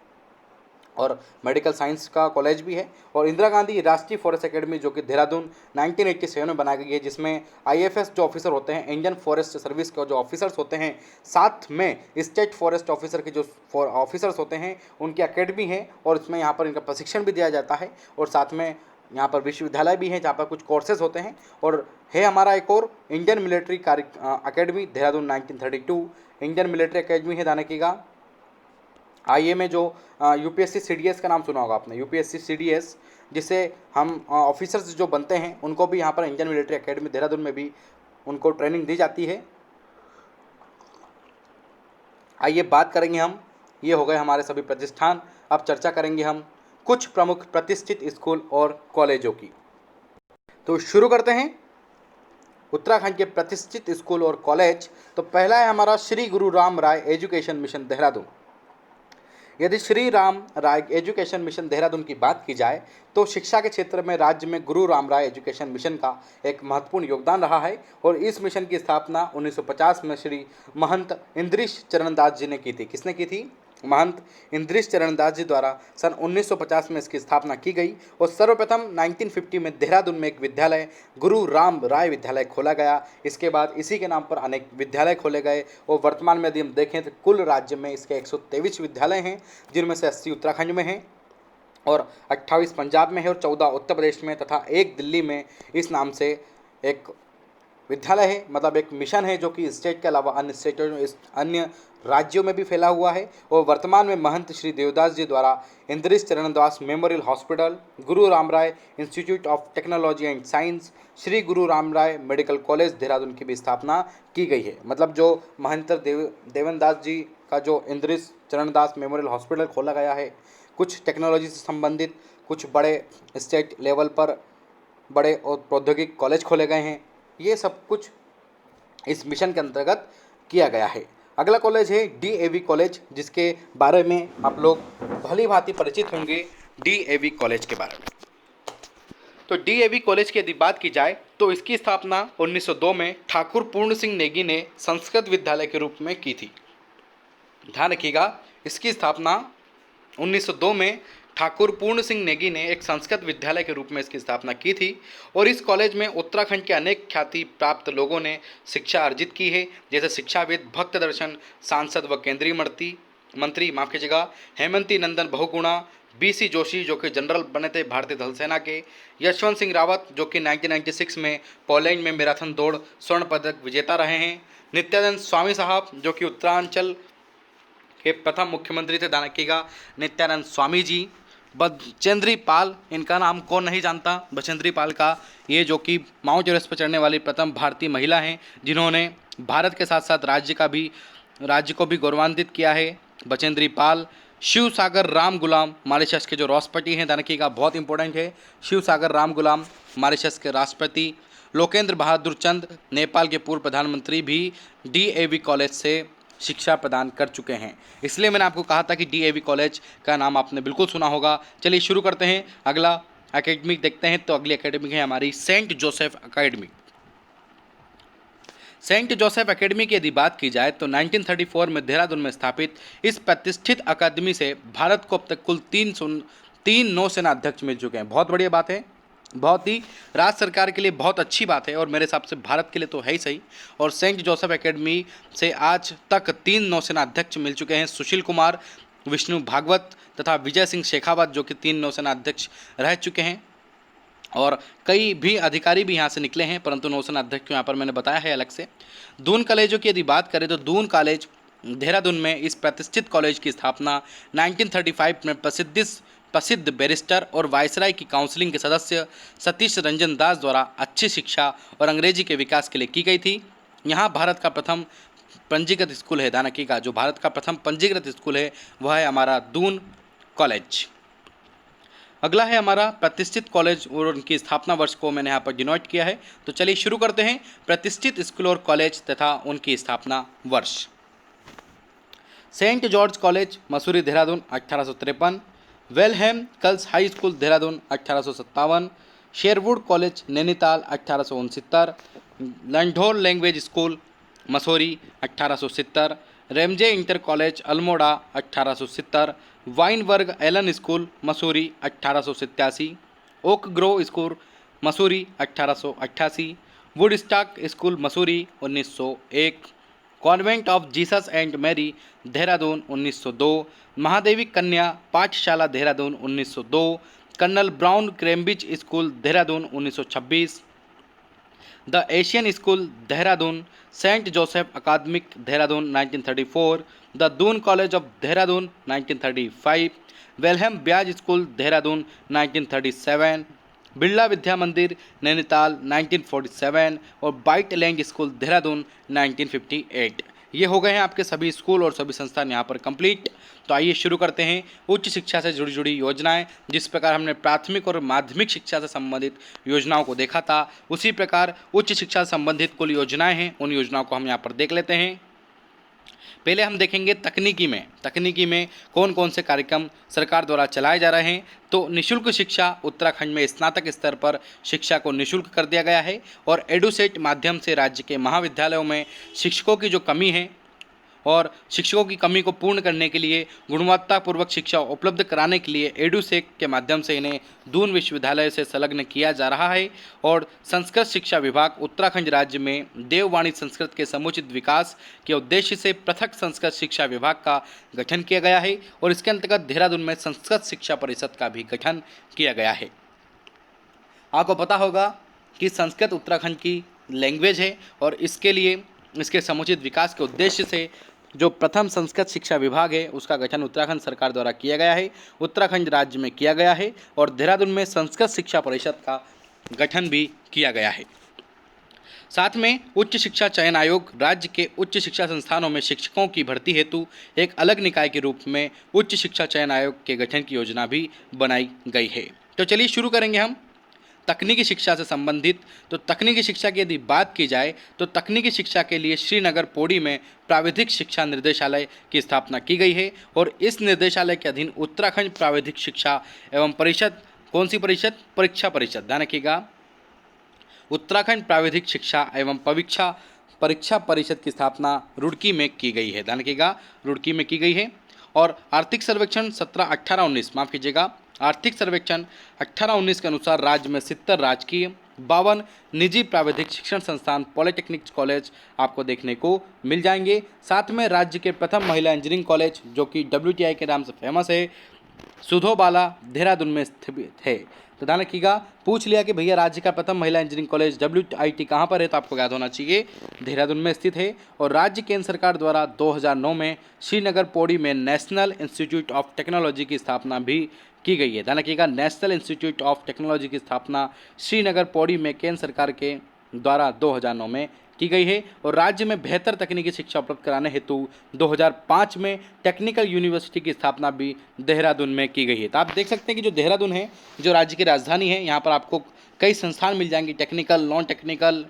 S1: और मेडिकल साइंस का कॉलेज भी है। और इंदिरा गांधी राष्ट्रीय फॉरेस्ट एकेडमी जो कि देहरादून 1987 में बनाई गई है, जिसमें आईएफएस जो ऑफिसर होते हैं, इंडियन फॉरेस्ट सर्विस के जो ऑफिसर्स होते हैं, साथ में स्टेट फॉरेस्ट ऑफिसर के जो ऑफिसर्स होते हैं उनकी एकेडमी है और इसमें यहाँ पर इनका प्रशिक्षण भी दिया जाता है और साथ में यहाँ पर विश्वविद्यालय भी है जहाँ पर कुछ कोर्सेज होते हैं। और है हमारा एक और Indian military academy Dehradun 1932, Indian military academy है ध्यान रखिएगा। आईए में जो यूपीएससी सीडीएस का नाम सुना होगा आपने, यूपीएससी सीडीएस जिसे हम ऑफिसर्स जो बनते हैं उनको भी यहाँ पर इंडियन मिलिट्री एकेडमी देहरादून में भी उनको ट्रेनिंग दी जाती है। आइए बात करेंगे हम, ये हो गए हमारे सभी प्रतिष्ठान। अब चर्चा करेंगे हम कुछ प्रमुख प्रतिष्ठित स्कूल और कॉलेजों की। तो शुरू करते हैं उत्तराखंड के प्रतिष्ठित स्कूल और कॉलेज। तो पहला है हमारा श्री गुरु राम राय एजुकेशन मिशन देहरादून। यदि श्री राम राय एजुकेशन मिशन देहरादून की बात की जाए तो शिक्षा के क्षेत्र में राज्य में गुरु राम राय एजुकेशन मिशन का एक महत्वपूर्ण योगदान रहा है और इस मिशन की स्थापना 1950 में श्री महंत इंद्रिश चरणदास जी ने की थी। किसने की थी? महंत इंद्रिश चरणदास जी द्वारा सन 1950 में इसकी स्थापना की गई और सर्वप्रथम 1950 में देहरादून में एक विद्यालय गुरु राम राय विद्यालय खोला गया। इसके बाद इसी के नाम पर अनेक विद्यालय खोले गए और वर्तमान में यदि हम देखें तो कुल राज्य में इसके 123 विद्यालय हैं, जिनमें से 80 उत्तराखंड में हैं और 28 पंजाब में है और 14 उत्तर प्रदेश में तथा एक दिल्ली में इस नाम से एक विद्यालय है। मतलब एक मिशन है जो कि स्टेट के अलावा अन्य स्टेटों अन्य राज्यों में भी फैला हुआ है और वर्तमान में महंत श्री देवदास जी द्वारा इंद्रिश Charandas memorial hospital, Guru Ram Rai institute of technology and science, Shri Guru Ram Rai medical college Dehradun की भी स्थापना की गई है। मतलब जो महंत देवनदास जी का जो इंद्रिश चरणदास मेमोरियल हॉस्पिटल खोला गया है, कुछ टेक्नोलॉजी से संबंधित कुछ बड़े स्टेट लेवल पर बड़े और प्रौद्योगिक कॉलेज खोले गए हैं, ये सब कुछ इस मिशन के अंतर्गत किया गया है। अगला कॉलेज है डीएवी कॉलेज, जिसके बारे में आप लोग भली भांति परिचित होंगे डीएवी कॉलेज के बारे में। तो डीएवी कॉलेज की यदि बात की जाए तो इसकी स्थापना 1902 में ठाकुर पूर्ण सिंह नेगी ने संस्कृत विद्यालय के रूप में की थी। ध्यान रखिएगा, इसकी स्थापना 1902 में ठाकुर पूर्ण सिंह नेगी ने एक संस्कृत विद्यालय के रूप में इसकी स्थापना की थी और इस कॉलेज में उत्तराखंड के अनेक ख्याति प्राप्त लोगों ने शिक्षा अर्जित की है, जैसे शिक्षाविद भक्त दर्शन सांसद व केंद्रीय मंत्री हेमंती नंदन बहुगुणा, बीसी जोशी जो कि जनरल बने थे भारतीय थल सेना के, यशवंत सिंह रावत जो कि 1996 में पोलैंड में मैराथन दौड़ स्वर्ण पदक विजेता रहे हैं, नित्यानंद स्वामी साहब जो कि उत्तरांचल के प्रथम मुख्यमंत्री थे, ध्यान रखिएगा नित्यानंद स्वामी जी, बचेंद्री पाल, इनका नाम कौन नहीं जानता, बचेंद्री पाल का, ये जो कि माउंट एवरेस्ट पर चढ़ने वाली प्रथम भारतीय महिला हैं जिन्होंने भारत के साथ साथ राज्य को भी गौरवान्वित किया है, बचेंद्री पाल। शिव सागर राम गुलाम मॉरिशस के जो राष्ट्रपति हैं, ध्यान रखिएगा बहुत इंपॉर्टेंट है, शिव सागर राम गुलाम मॉरिशस के राष्ट्रपति। लोकेंद्र बहादुर चंद नेपाल के पूर्व प्रधानमंत्री भी डीएवी कॉलेज से शिक्षा प्रदान कर चुके हैं, इसलिए मैंने आपको कहा था कि डीएवी कॉलेज का नाम आपने बिल्कुल सुना होगा। चलिए शुरू करते हैं, अगला एकेडमिक देखते हैं। तो अगली एकेडमिक है हमारी Saint Joseph Academy. Saint Joseph Academy की यदि बात की जाए तो 1934 में देहरादून में स्थापित इस प्रतिष्ठित अकादमी से भारत को अब तक कुल 3 नौसेना अध्यक्ष मिल चुके हैं। बहुत बढ़िया बात है, बहुत ही राज्य सरकार के लिए बहुत अच्छी बात है और मेरे हिसाब से भारत के लिए तो है ही सही। और सेंट जोसेफ एकेडमी से आज तक 3 नौसेना अध्यक्ष मिल चुके हैं, सुशील कुमार, विष्णु भागवत तथा विजय सिंह शेखावत जो कि 3 नौसेना अध्यक्ष रह चुके हैं और कई भी अधिकारी भी यहाँ से निकले हैं, परंतु नौसेना अध्यक्ष को यहाँ पर मैंने बताया है अलग से। दून कॉलेजों की यदि बात करें तो दून कॉलेज देहरादून में इस प्रतिष्ठित कॉलेज की स्थापना 1935 में प्रसिद्ध बैरिस्टर और वायसराय की काउंसिलिंग के सदस्य सतीश रंजन दास द्वारा अच्छी शिक्षा और अंग्रेजी के विकास के लिए की गई थी। यहाँ भारत का प्रथम पंजीकृत स्कूल है, ध्यान रखिएगा, जो भारत का प्रथम पंजीकृत स्कूल है वह है हमारा दून कॉलेज। अगला है हमारा प्रतिष्ठित कॉलेज और उनकी स्थापना वर्ष को मैंने यहाँ पर डिनोट किया है। तो चलिए शुरू करते हैं प्रतिष्ठित स्कूल और कॉलेज तथा उनकी स्थापना वर्ष। Saint George college Mussoorie Dehradun 1853, Welham girls high school Dehradun 1857, Sherwood college Nainital 1869, Landour language school Mussoorie 1870, Ramsay inter college Almora 1870, Wynberg Allen school Mussoorie 1887, Oak Grove school Mussoorie 1888, Woodstock school Mussoorie 1901, convent of Jesus and Mary Dehradun 1902, Mahadevi Kanya Pathshala Dehradun 1902, colonel Brown Cambridge school Dehradun 1926, the Asian school Dehradun, Saint Joseph academic Dehradun 1934, the Doon college of Dehradun 1935, Welham ब्याज स्कूल देहरादून 1937, बिरला विद्या मंदिर नैनीताल 1947 और बाइट लैंग स्कूल देहरादून 1958। ये हो गए हैं आपके सभी स्कूल और सभी संस्थान यहाँ पर कंप्लीट। तो आइए शुरू करते हैं उच्च शिक्षा से जुड़ी जुड़ी योजनाएं। जिस प्रकार हमने प्राथमिक और माध्यमिक शिक्षा से संबंधित योजनाओं को देखा था, उसी प्रकार उच्च शिक्षा से संबंधित कुल योजनाएं हैं, उन योजनाओं को हम यहाँ पर देख लेते हैं। पहले हम देखेंगे तकनीकी में कौन कौन से कार्यक्रम सरकार द्वारा चलाए जा रहे हैं। तो निशुल्क शिक्षा, उत्तराखंड में स्नातक स्तर पर शिक्षा को निशुल्क कर दिया गया है और एडुसेट माध्यम से राज्य के महाविद्यालयों में शिक्षकों की जो कमी है और शिक्षकों की कमी को पूर्ण करने के लिए गुणवत्तापूर्वक शिक्षा उपलब्ध कराने के लिए एडुसेक के माध्यम से इन्हें दून विश्वविद्यालय से संलग्न किया जा रहा है। और संस्कृत शिक्षा विभाग उत्तराखंड राज्य में देववाणी संस्कृत के समुचित विकास के उद्देश्य से पृथक संस्कृत शिक्षा विभाग का गठन किया गया है और इसके अंतर्गत देहरादून में संस्कृत शिक्षा परिषद का भी गठन किया गया है। आपको पता होगा कि संस्कृत उत्तराखंड की लैंग्वेज है और इसके लिए इसके समुचित विकास के उद्देश्य से जो प्रथम संस्कृत शिक्षा विभाग है उसका गठन उत्तराखंड सरकार द्वारा किया गया है, उत्तराखंड राज्य में किया गया है और देहरादून में संस्कृत शिक्षा परिषद का गठन भी किया गया है। साथ में उच्च शिक्षा चयन आयोग राज्य के उच्च शिक्षा संस्थानों में शिक्षकों की भर्ती हेतु एक अलग निकाय के रूप में उच्च शिक्षा चयन आयोग के गठन की योजना भी बनाई गई है। तो चलिए शुरू करेंगे हम तकनीकी शिक्षा से संबंधित। तो तकनीकी शिक्षा की यदि बात की जाए तो तकनीकी शिक्षा के लिए श्रीनगर पौड़ी में प्राविधिक शिक्षा निर्देशालय की स्थापना की गई है और इस निर्देशालय के अधीन उत्तराखंड प्राविधिक शिक्षा एवं परिषद, कौन सी परिषद? परीक्षा परिषद, ध्यान रखिएगा, उत्तराखंड प्राविधिक शिक्षा एवं परीक्षा परिषद की स्थापना रुड़की में की गई है। ध्यान रखिएगा, रुड़की में की गई है। और आर्थिक सर्वेक्षण 17-18-19, माफ़ कीजिएगा, आर्थिक सर्वेक्षण 18-19 के अनुसार राज्य में 70 राजकीय, 52 निजी प्राविधिक शिक्षण संस्थान पॉलिटेक्निक कॉलेज आपको देखने को मिल जाएंगे। साथ में राज्य के प्रथम महिला इंजीनियरिंग कॉलेज जो कि WTI के नाम से फेमस है, सुधोबाला देहरादून में स्थित है। तो ध्यान रखिएगा, पूछ लिया कि भैया राज्य का प्रथम महिला इंजीनियरिंग कॉलेज WIT कहाँ पर है, तो आपको याद होना चाहिए देहरादून में स्थित है। और राज्य केंद्र सरकार द्वारा 2009 में श्रीनगर पौड़ी में नेशनल इंस्टीट्यूट ऑफ टेक्नोलॉजी की स्थापना भी की गई है। ध्यान रखिएगा, नेशनल इंस्टीट्यूट ऑफ टेक्नोलॉजी की स्थापना श्रीनगर पौड़ी में केंद्र सरकार के द्वारा 2009 में की गई है। और राज्य में बेहतर तकनीकी शिक्षा उपलब्ध कराने हेतु 2005 में टेक्निकल यूनिवर्सिटी की स्थापना भी देहरादून में की गई है। तो आप देख सकते हैं कि जो देहरादून है, जो राज्य की राजधानी है, यहाँ पर आपको कई संस्थान मिल जाएंगे, टेक्निकल, नॉन टेक्निकल,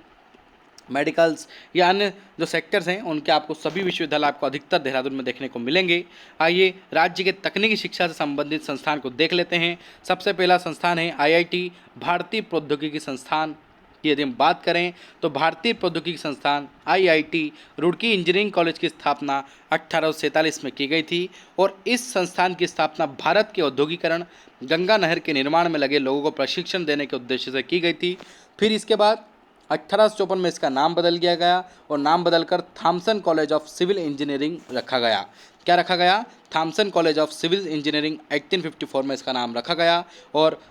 S1: मेडिकल्स या अन्य जो सेक्टर्स हैं उनके आपको सभी विश्वविद्यालय आपको अधिकतर देहरादून में देखने को मिलेंगे। आइए राज्य के तकनीकी शिक्षा से संबंधित संस्थान को देख लेते हैं। सबसे पहला संस्थान है IIT भारतीय प्रौद्योगिकी संस्थान की यदि हम बात करें तो भारतीय प्रौद्योगिकी संस्थान IIT रुड़की इंजीनियरिंग कॉलेज की स्थापना 1847 में की गई थी और इस संस्थान की स्थापना भारत के औद्योगिकरण, गंगा नहर के निर्माण में लगे लोगों को प्रशिक्षण देने के उद्देश्य से की गई थी। फिर इसके बाद 1854 में इसका नाम बदल दिया गया और नाम बदलकर Thomson College of Civil Engineering रखा गया। क्या रखा गया? Thomson College of Civil Engineering 1854 में इसका नाम रखा गया और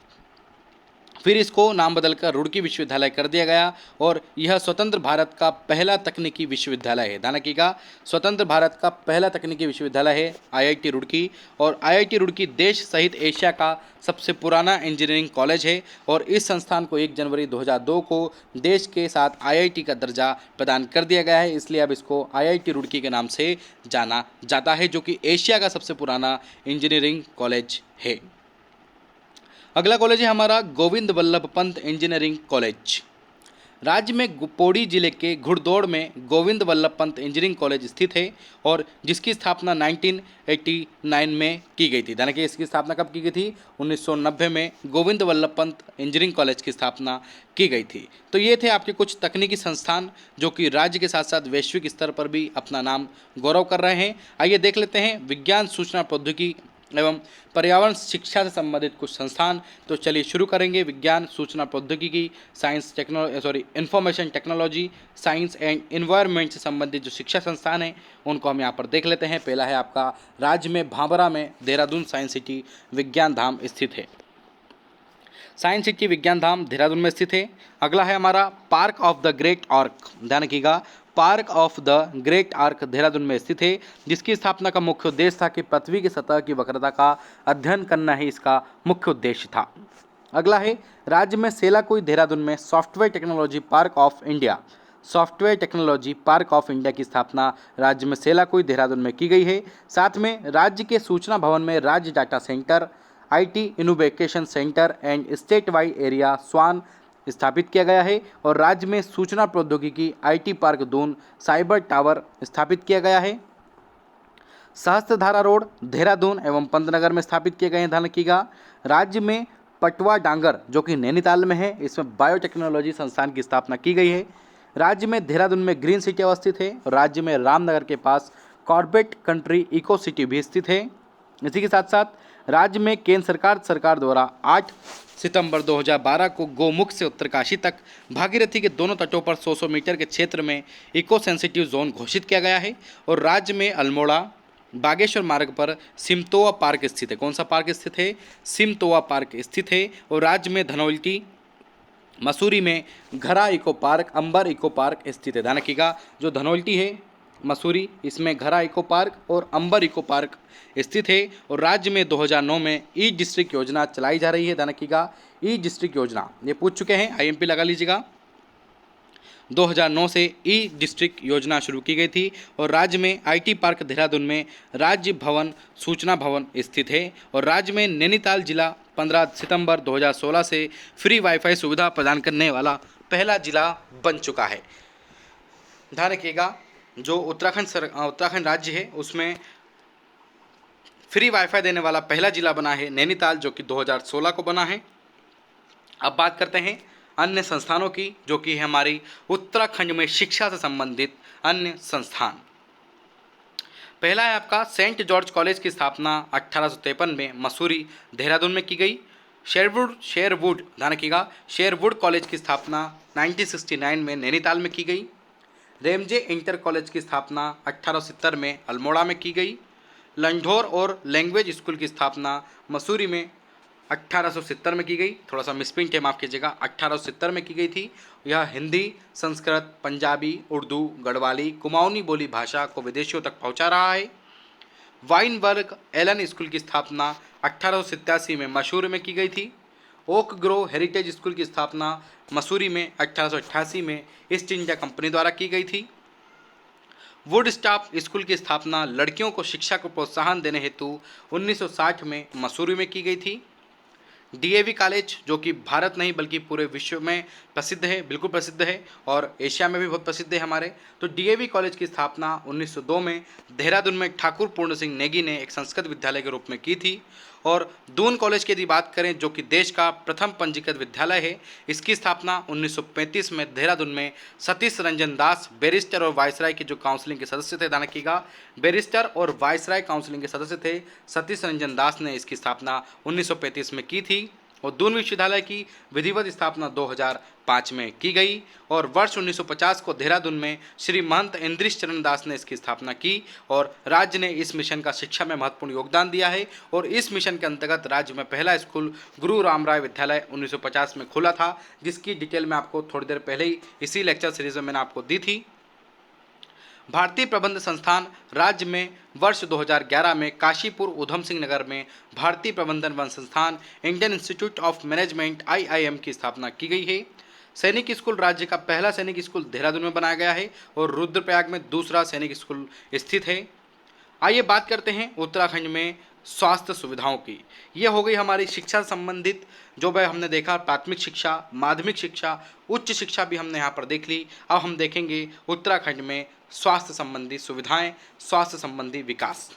S1: फिर इसको नाम बदलकर रुड़की विश्वविद्यालय कर दिया गया और यह स्वतंत्र भारत का पहला तकनीकी विश्वविद्यालय है। ध्यान रखिएगा, स्वतंत्र भारत का पहला तकनीकी विश्वविद्यालय है IIT रुड़की। और IIT रुड़की देश सहित एशिया का सबसे पुराना इंजीनियरिंग कॉलेज है और इस संस्थान को 1 जनवरी 2002 को देश के साथ IIT का दर्जा प्रदान कर दिया गया है, इसलिए अब इसको IIT रुड़की के नाम से जाना जाता है, जो कि एशिया का सबसे पुराना इंजीनियरिंग कॉलेज है। अगला कॉलेज है हमारा गोविंद वल्लभ पंत इंजीनियरिंग कॉलेज। राज्य में पौड़ी जिले के घुड़दौड़ में गोविंद वल्लभ पंत इंजीनियरिंग कॉलेज स्थित है और जिसकी स्थापना 1989 में की गई थी। यानी कि इसकी स्थापना कब की गई थी? 1990 में गोविंद वल्लभ पंत इंजीनियरिंग कॉलेज की स्थापना की गई थी। तो ये थे आपके कुछ तकनीकी संस्थान जो कि राज्य के साथ साथ वैश्विक स्तर पर भी अपना नाम गौरव कर रहे हैं। आइए देख लेते हैं विज्ञान, सूचना प्रौद्योगिकी एवं पर्यावरण शिक्षा से संबंधित कुछ संस्थान। तो चलिए शुरू करेंगे। विज्ञान, सूचना प्रौद्योगिकी, information technology, science and environment से संबंधित जो शिक्षा संस्थान हैं उनको हम यहाँ पर देख लेते हैं। पहला है आपका राज्य में भाभरा में देहरादून साइंस सिटी विज्ञान धाम स्थित है। साइंस सिटी विज्ञान धाम देहरादून में स्थित है। अगला है हमारा park of the great arc, ध्यान रखिएगा, park of the great arc Dehradun में स्थित है, जिसकी स्थापना का मुख्य उद्देश्य था कि पृथ्वी की सतह की वक्रता का अध्ययन करना ही इसका मुख्य उद्देश्य था। अगला है राज्य में सेलाकुई देहरादून में software technology park of India, software technology park of India की स्थापना राज्य में सेलाकुई देहरादून में की गई है। साथ में राज्य के सूचना भवन में राज्य data centre, IT innovation centre and state wide area स्वान स्थापित किया गया है और राज्य में सूचना प्रौद्योगिकी IT park Doon cyber tower स्थापित किया गया है। सहस्त्रधारा रोड देहरादून एवं पंतनगर में स्थापित किए गए हैं। ध्यान रखिएगा। राज्य में पटवा डांगर जो कि नैनीताल में है, इसमें बायोटेक्नोलॉजी संस्थान की स्थापना की गई है। राज्य में देहरादून में ग्रीन सिटी अवस्थित है और राज्य में रामनगर के पास कॉर्बेट कंट्री इको सिटी भी स्थित है। इसी के साथ साथ राज्य में केंद्र सरकार द्वारा 8 सितंबर 2012 को गोमुख से उत्तरकाशी तक भागीरथी के दोनों तटों पर 100 मीटर के क्षेत्र में इको सेंसिटिव जोन घोषित किया गया है और राज्य में अल्मोड़ा बागेश्वर मार्ग पर सिमतोआ पार्क स्थित है। कौन सा पार्क स्थित है? सिमतोआ पार्क स्थित है। और राज्य में धनौल्टी मसूरी में घरा इको पार्क, अंबर इको पार्क स्थित है। ध्यान रखिएगा, जो धनौल्टी है मसूरी, इसमें घरा इको पार्क और अंबर इको पार्क स्थित है। और राज्य में 2009 में ई डिस्ट्रिक्ट योजना चलाई जा रही है। ध्यान रखिएगा, ई डिस्ट्रिक्ट योजना ये पूछ चुके हैं, IMP लगा लीजिएगा। 2009 से ई डिस्ट्रिक्ट योजना शुरू की गई थी और राज्य में IT पार्क देहरादून में राज्य भवन सूचना भवन स्थित है और राज्य में नैनीताल जिला 15 सितंबर 2016 से फ्री वाईफाई सुविधा प्रदान करने वाला पहला जिला बन चुका है। ध्यान रखिएगा, जो उत्तराखंड राज्य है उसमें फ्री वाईफाई देने वाला पहला जिला बना है नैनीताल, जो कि 2016 को बना है। अब बात करते हैं अन्य संस्थानों की, जो कि है हमारी उत्तराखंड में शिक्षा से संबंधित अन्य संस्थान। पहला है आपका सेंट जॉर्ज कॉलेज की स्थापना 1853 में मसूरी देहरादून में की गई। शेरवुड ध्यान रखिएगा, शेरवुड कॉलेज की स्थापना 1969 में नैनीताल में की गई। रेमजे इंटर कॉलेज की स्थापना 1870 में अल्मोड़ा में की गई। लंढौर और लैंग्वेज स्कूल की स्थापना मसूरी में 1870 में की गई। थोड़ा सा मिसप्रिंट है, माफ़ कीजिएगा, 1870 में की गई थी। यह हिंदी, संस्कृत, पंजाबी, उर्दू, गढ़वाली, कुमाऊनी बोली भाषा को विदेशियों तक पहुंचा रहा है। वाइनबर्ग एलन स्कूल की स्थापना 1887 में मसूरी में की गई थी। ओक ग्रो हेरिटेज स्कूल की स्थापना मसूरी में 1888 में ईस्ट इंडिया कंपनी द्वारा की गई थी। वुड स्टाफ स्कूल की स्थापना लड़कियों को शिक्षा को प्रोत्साहन देने हेतु 1960 में मसूरी में की गई थी। DAV कॉलेज, जो कि भारत नहीं बल्कि पूरे विश्व में प्रसिद्ध है, बिल्कुल प्रसिद्ध है और एशिया में भी बहुत प्रसिद्ध है हमारे, तो DAV कॉलेज की स्थापना 1902 में देहरादून में ठाकुर पूर्ण सिंह नेगी ने एक संस्कृत विद्यालय के रूप में की थी। और दून कॉलेज की यदि बात करें, जो कि देश का प्रथम पंजीकृत विद्यालय है, इसकी स्थापना 1935 में देहरादून में सतीश रंजन दास बैरिस्टर और वायसराय के जो काउंसिलिंग के सदस्य थे, ध्यान रखिएगा, बैरिस्टर और वायसराय काउंसिलिंग के सदस्य थे सतीश रंजन दास ने इसकी स्थापना 1935 में की थी। और दून विश्वविद्यालय की विधिवत स्थापना 2005 में की गई और वर्ष 1950 को देहरादून में श्री महंत इंद्रिश चरण दास ने इसकी स्थापना की और राज्य ने इस मिशन का शिक्षा में महत्वपूर्ण योगदान दिया है। और इस मिशन के अंतर्गत राज्य में पहला स्कूल गुरु रामराय विद्यालय 1950 में खुला था, जिसकी डिटेल मैं आपको थोड़ी देर पहले ही इसी लेक्चर सीरीज में मैंने आपको दी थी। भारतीय प्रबंध संस्थान राज्य में वर्ष 2011 में काशीपुर उधम सिंह नगर में भारतीय प्रबंधन वन संस्थान Indian institute of management IIM की स्थापना की गई है। सैनिक स्कूल राज्य का पहला सैनिक स्कूल देहरादून में बनाया गया है और रुद्रप्रयाग में दूसरा सैनिक स्कूल स्थित है। आइए बात करते हैं उत्तराखंड में स्वास्थ्य सुविधाओं की। ये हो गई हमारी शिक्षा संबंधित, जो भाई हमने देखा प्राथमिक शिक्षा, माध्यमिक शिक्षा, उच्च शिक्षा भी हमने यहाँ पर देख ली। अब हम देखेंगे उत्तराखंड में स्वास्थ्य संबंधी सुविधाएं, स्वास्थ्य संबंधी विकास।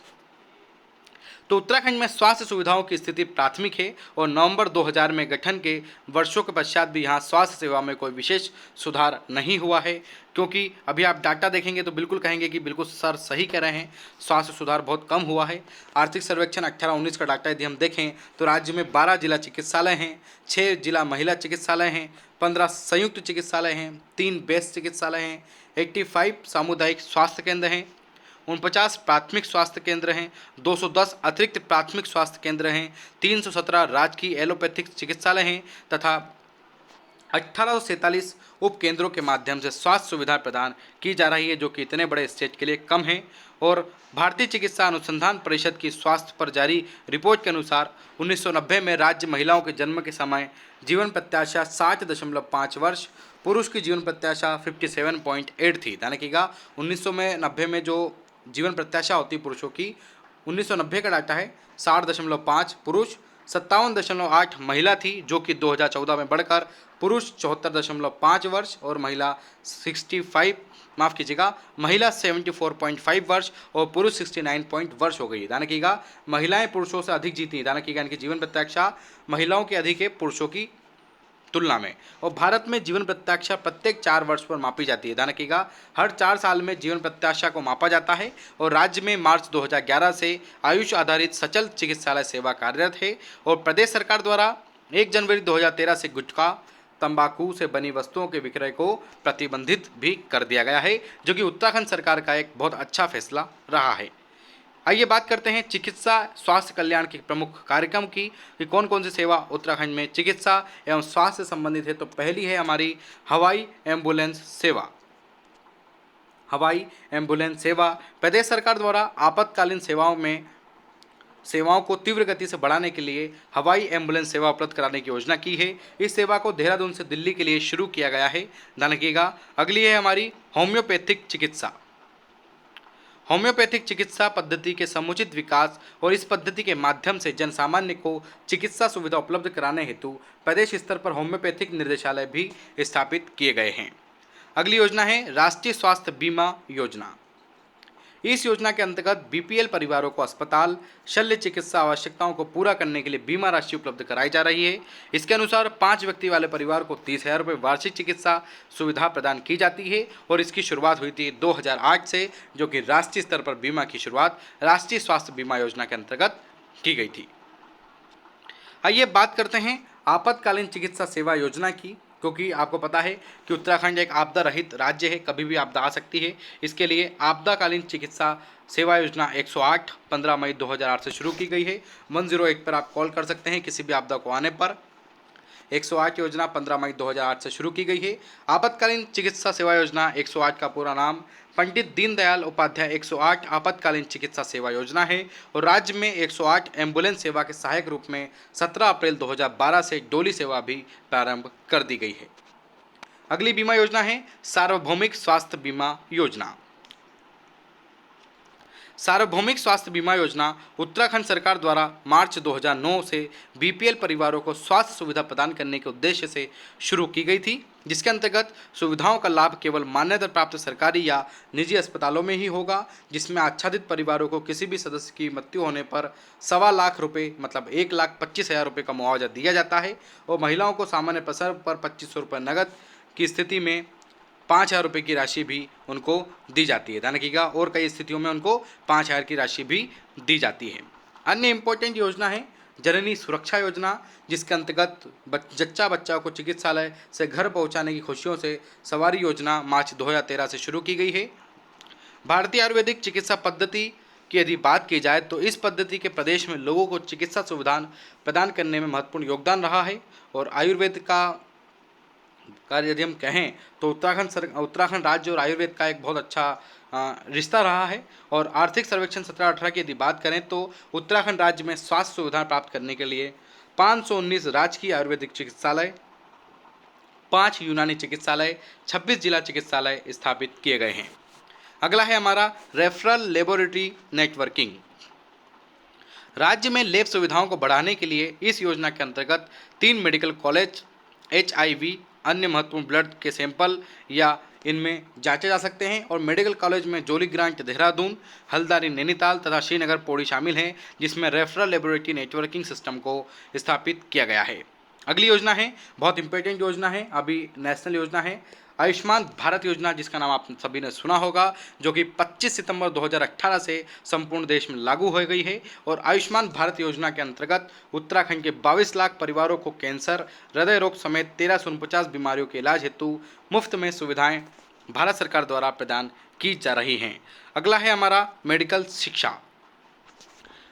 S1: तो उत्तराखंड में स्वास्थ्य सुविधाओं की स्थिति प्राथमिक है और नवंबर 2000 में गठन के वर्षों के पश्चात भी यहाँ स्वास्थ्य सेवा में कोई विशेष सुधार नहीं हुआ है। क्योंकि अभी आप डाटा देखेंगे तो बिल्कुल कहेंगे कि बिल्कुल सर सही कह रहे हैं, स्वास्थ्य सुधार बहुत कम हुआ है। आर्थिक सर्वेक्षण 18-19 का डाटा यदि हम देखें तो राज्य में 12 जिला चिकित्सालय हैं, 6 जिला महिला चिकित्सालय हैं, 15 संयुक्त चिकित्सालय हैं, 3 बेस चिकित्सालय हैं, 85 सामुदायिक स्वास्थ्य केंद्र हैं, 49 प्राथमिक स्वास्थ्य केंद्र हैं, 210 अतिरिक्त प्राथमिक स्वास्थ्य केंद्र हैं, 317 राजकीय एलोपैथिक चिकित्सालय हैं तथा 1847 उपकेंद्रों के माध्यम से स्वास्थ्य सुविधा प्रदान की जा रही है, जो कि इतने बड़े स्टेट के लिए कम है। और भारतीय चिकित्सा अनुसंधान परिषद की स्वास्थ्य पर जारी रिपोर्ट के अनुसार 1990 में राज्य महिलाओं के जन्म के समय जीवन प्रत्याशा 60.5 वर्ष, पुरुष की जीवन प्रत्याशा 57.8 थी। ध्यान रखिएगा, 1990 में जो जीवन प्रत्याशा होती पुरुषों की, 1990 का डाटा है 60.5 पुरुष, 57.8 महिला थी, जो कि 2014 में बढ़कर पुरुष 74.5 वर्ष और महिला 74.5 वर्ष और पुरुष 69 वर्ष हो गई। ध्यान रखिएगा, महिलाएं पुरुषों से अधिक जीती। ध्यान रखिएगा, इनकी जीवन प्रत्याशा महिलाओं की अधिक है पुरुषों की तुलना में। और भारत में जीवन प्रत्याशा प्रत्येक 4 वर्ष पर मापी जाती है। ध्यान रखिएगा, हर 4 साल में जीवन प्रत्याशा को मापा जाता है। और राज्य में मार्च 2011 से आयुष आधारित सचल चिकित्सालय सेवा कार्यरत है। और प्रदेश सरकार द्वारा 1 जनवरी 2013 से गुटखा, तंबाकू से बनी वस्तुओं के विक्रय को प्रतिबंधित भी कर दिया गया है, जो कि उत्तराखंड सरकार का एक बहुत अच्छा फैसला रहा है। आइए बात करते हैं चिकित्सा स्वास्थ्य कल्याण के प्रमुख कार्यक्रम की, कि कौन कौन सी सेवा उत्तराखंड में चिकित्सा एवं स्वास्थ्य से संबंधित है। तो पहली है हमारी हवाई एम्बुलेंस सेवा। हवाई एम्बुलेंस सेवा प्रदेश सरकार द्वारा आपातकालीन सेवाओं को तीव्र गति से बढ़ाने के लिए हवाई एम्बुलेंस सेवा उपलब्ध कराने की योजना की है। इस सेवा को देहरादून से दिल्ली के लिए शुरू किया गया है। ध्यान रखिएगा, अगली है हमारी होम्योपैथिक चिकित्सा। होम्योपैथिक चिकित्सा पद्धति के समुचित विकास और इस पद्धति के माध्यम से जनसामान्य को चिकित्सा सुविधा उपलब्ध कराने हेतु प्रदेश स्तर पर होम्योपैथिक निर्देशालय भी स्थापित किए गए हैं। अगली योजना है राष्ट्रीय स्वास्थ्य बीमा योजना। इस योजना के अंतर्गत बीपीएल परिवारों को अस्पताल शल्य चिकित्सा आवश्यकताओं को पूरा करने के लिए बीमा राशि उपलब्ध कराई जा रही है। इसके अनुसार 5 व्यक्ति वाले परिवार को 30,000 रुपये वार्षिक चिकित्सा सुविधा प्रदान की जाती है। और इसकी शुरुआत हुई थी 2008 से, जो कि राष्ट्रीय स्तर पर बीमा की शुरुआत राष्ट्रीय स्वास्थ्य बीमा योजना के अंतर्गत की गई थी। आइए बात करते हैं आपातकालीन चिकित्सा सेवा योजना की, क्योंकि आपको पता है कि उत्तराखंड एक आपदा रहित राज्य है, कभी भी आपदा आ सकती है। इसके लिए आपदाकालीन चिकित्सा सेवा योजना 108 15 मई 2008 से शुरू की गई है। 108 पर आप कॉल कर सकते हैं किसी भी आपदा को आने पर। 108 योजना 15 मई 2008 से शुरू की गई है। आपातकालीन चिकित्सा सेवा योजना 108 का पूरा नाम पंडित दीनदयाल उपाध्याय 108 आपातकालीन चिकित्सा सेवा योजना है। और राज्य में 108 एम्बुलेंस सेवा के सहायक रूप में 17 अप्रैल 2012 से डोली सेवा भी प्रारंभ कर दी गई है। अगली बीमा योजना है सार्वभौमिक स्वास्थ्य बीमा योजना। सार्वभौमिक स्वास्थ्य बीमा योजना उत्तराखंड सरकार द्वारा मार्च 2009 से बीपीएल परिवारों को स्वास्थ्य सुविधा प्रदान करने के उद्देश्य से शुरू की गई थी, जिसके अंतर्गत सुविधाओं का लाभ केवल मान्यता प्राप्त सरकारी या निजी अस्पतालों में ही होगा, जिसमें आच्छादित परिवारों को किसी भी सदस्य की मृत्यु होने पर 1.25 लाख रुपये मतलब 1,25,000 रुपये का मुआवजा दिया जाता है। और महिलाओं को सामान्य प्रसव पर 2,500 रुपये नकद की स्थिति में 5,000 रुपये की राशि भी उनको दी जाती है। ध्यान रखिएगा, और कई स्थितियों में उनको 5,000 की राशि भी दी जाती है। अन्य इम्पोर्टेंट योजना है जननी सुरक्षा योजना, जिसके अंतर्गत जच्चा बच्चा को चिकित्सालय से घर पहुंचाने की खुशियों से सवारी योजना मार्च 2013 से शुरू की गई है। भारतीय आयुर्वेदिक चिकित्सा पद्धति की यदि बात की जाए तो इस पद्धति के प्रदेश में लोगों को चिकित्सा सुविधा प्रदान करने में महत्वपूर्ण योगदान रहा है। और आयुर्वेद का यदि हम कहें तो उत्तराखंड राज्य और आयुर्वेद का एक बहुत अच्छा रिश्ता रहा है। और आर्थिक सर्वेक्षण 17-18 की यदि बात करें तो उत्तराखंड राज्य में स्वास्थ्य सुविधाएं प्राप्त करने के लिए 519 राजकीय आयुर्वेदिक चिकित्सालय, 5 यूनानी चिकित्सालय, 26 जिला चिकित्सालय स्थापित किए गए हैं। अगला है हमारा रेफरल लेबोरेटरी नेटवर्किंग। राज्य में लैब सुविधाओं को बढ़ाने के लिए इस योजना के अंतर्गत 3 मेडिकल कॉलेज HIV अन्य महत्वपूर्ण ब्लड के सैंपल या इनमें जांचे जा सकते हैं और मेडिकल कॉलेज में जोलीग्रांट देहरादून, हल्द्वानी नैनीताल तथा श्रीनगर पौड़ी शामिल हैं, जिसमें रेफरल लेबोरेटरी नेटवर्किंग सिस्टम को स्थापित किया गया है। अगली योजना है, बहुत इंपॉर्टेंट योजना है, अभी नेशनल योजना है, आयुष्मान भारत योजना, जिसका नाम आप सभी ने सुना होगा, जो कि 25 सितंबर 2018 से संपूर्ण देश में लागू हो गई है। और आयुष्मान भारत योजना के अंतर्गत उत्तराखंड के 22 लाख परिवारों को कैंसर, हृदय रोग समेत 1349 बीमारियों के इलाज हेतु मुफ्त में सुविधाएं भारत सरकार द्वारा प्रदान की जा रही हैं। अगला है हमारा मेडिकल शिक्षा।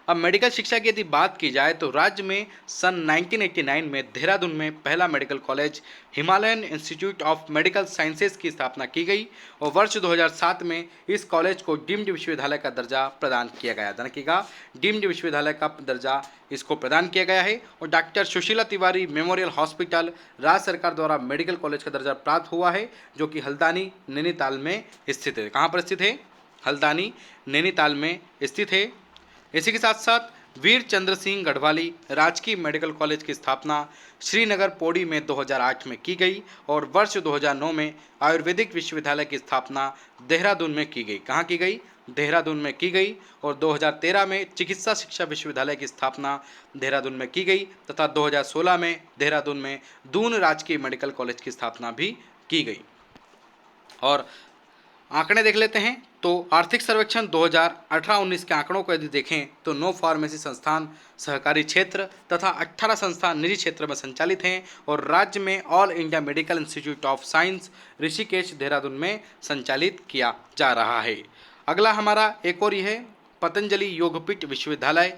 S1: अब मेडिकल शिक्षा की यदि बात की जाए तो राज्य में सन 1989 में देहरादून में पहला medical college Himalayan institute of medical sciences की स्थापना की गई और वर्ष 2007 में इस कॉलेज को डीम्ड विश्वविद्यालय का दर्जा प्रदान किया गया। ध्यान रखिएगा, डीम्ड विश्वविद्यालय का दर्जा इसको प्रदान किया गया है। और doctor Sushila Tiwari memorial hospital राज्य सरकार द्वारा मेडिकल कॉलेज का दर्जा प्राप्त हुआ है, जो कि हल्द्वानी नैनीताल में स्थित है। कहाँ पर स्थित है? हल्द्वानी नैनीताल में स्थित है। इसी के साथ साथ वीर चंद्र सिंह गढ़वाली राजकीय मेडिकल कॉलेज की स्थापना श्रीनगर पौड़ी में 2008 में की गई और वर्ष 2009 में आयुर्वेदिक विश्वविद्यालय की स्थापना देहरादून में की गई। कहाँ की गई? देहरादून में की गई। और 2013 में चिकित्सा शिक्षा विश्वविद्यालय की स्थापना देहरादून में की गई तथा 2016 में देहरादून में दून राजकीय मेडिकल कॉलेज की स्थापना भी की गई। और आंकड़े देख लेते हैं तो आर्थिक सर्वेक्षण 2018-19 के आंकड़ों को यदि देखें तो 9 फार्मेसी संस्थान सहकारी क्षेत्र तथा 18 संस्थान निजी क्षेत्र में संचालित हैं और राज्य में all India medical institute of science Rishikesh Dehradun में संचालित किया जा रहा है। अगला हमारा एक और ये है पतंजलि योगपीठ विश्वविद्यालय।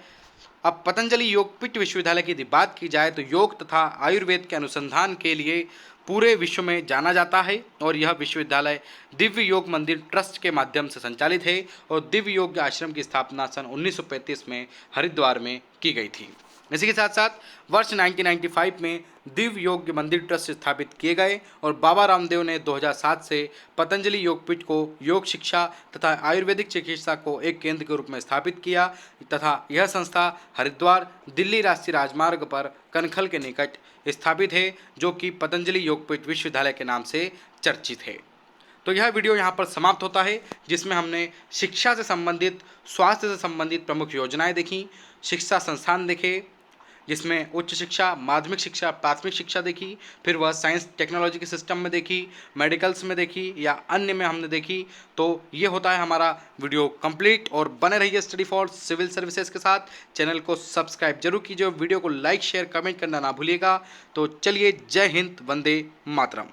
S1: अब पतंजलि योगपीठ विश्वविद्यालय की यदि बात की जाए तो योग तथा आयुर्वेद के अनुसंधान के लिए पूरे विश्व में जाना जाता है और यह विश्वविद्यालय दिव्य योग मंदिर ट्रस्ट के माध्यम से संचालित है और दिव्य योग आश्रम की स्थापना सन 1935 में हरिद्वार में की गई थी। इसी के साथ साथ वर्ष 1995 में दिव्य योग मंदिर ट्रस्ट स्थापित किए गए और बाबा रामदेव ने 2007 से पतंजलि योगपीठ को योग शिक्षा तथा आयुर्वेदिक चिकित्सा को एक केंद्र के रूप में स्थापित किया तथा यह संस्था हरिद्वार दिल्ली राष्ट्रीय राजमार्ग पर कनखल के निकट स्थापित है, जो कि पतंजलि योगपीठ विश्वविद्यालय के नाम से चर्चित है। तो यह वीडियो यहाँ पर समाप्त होता है, जिसमें हमने शिक्षा से संबंधित, स्वास्थ्य से संबंधित प्रमुख योजनाएं देखी, शिक्षा संस्थान देखे, जिसमें उच्च शिक्षा, माध्यमिक शिक्षा, प्राथमिक शिक्षा देखी, फिर वह साइंस टेक्नोलॉजी के सिस्टम में देखी, मेडिकल्स में देखी या अन्य में हमने देखी। तो ये होता है हमारा वीडियो कंप्लीट और बने रहिए स्टडी फॉर सिविल सर्विसेज के साथ। चैनल को सब्सक्राइब जरूर कीजिए, वीडियो को लाइक शेयर कमेंट करना ना भूलिएगा। तो चलिए, जय हिंद, वंदे मातरम।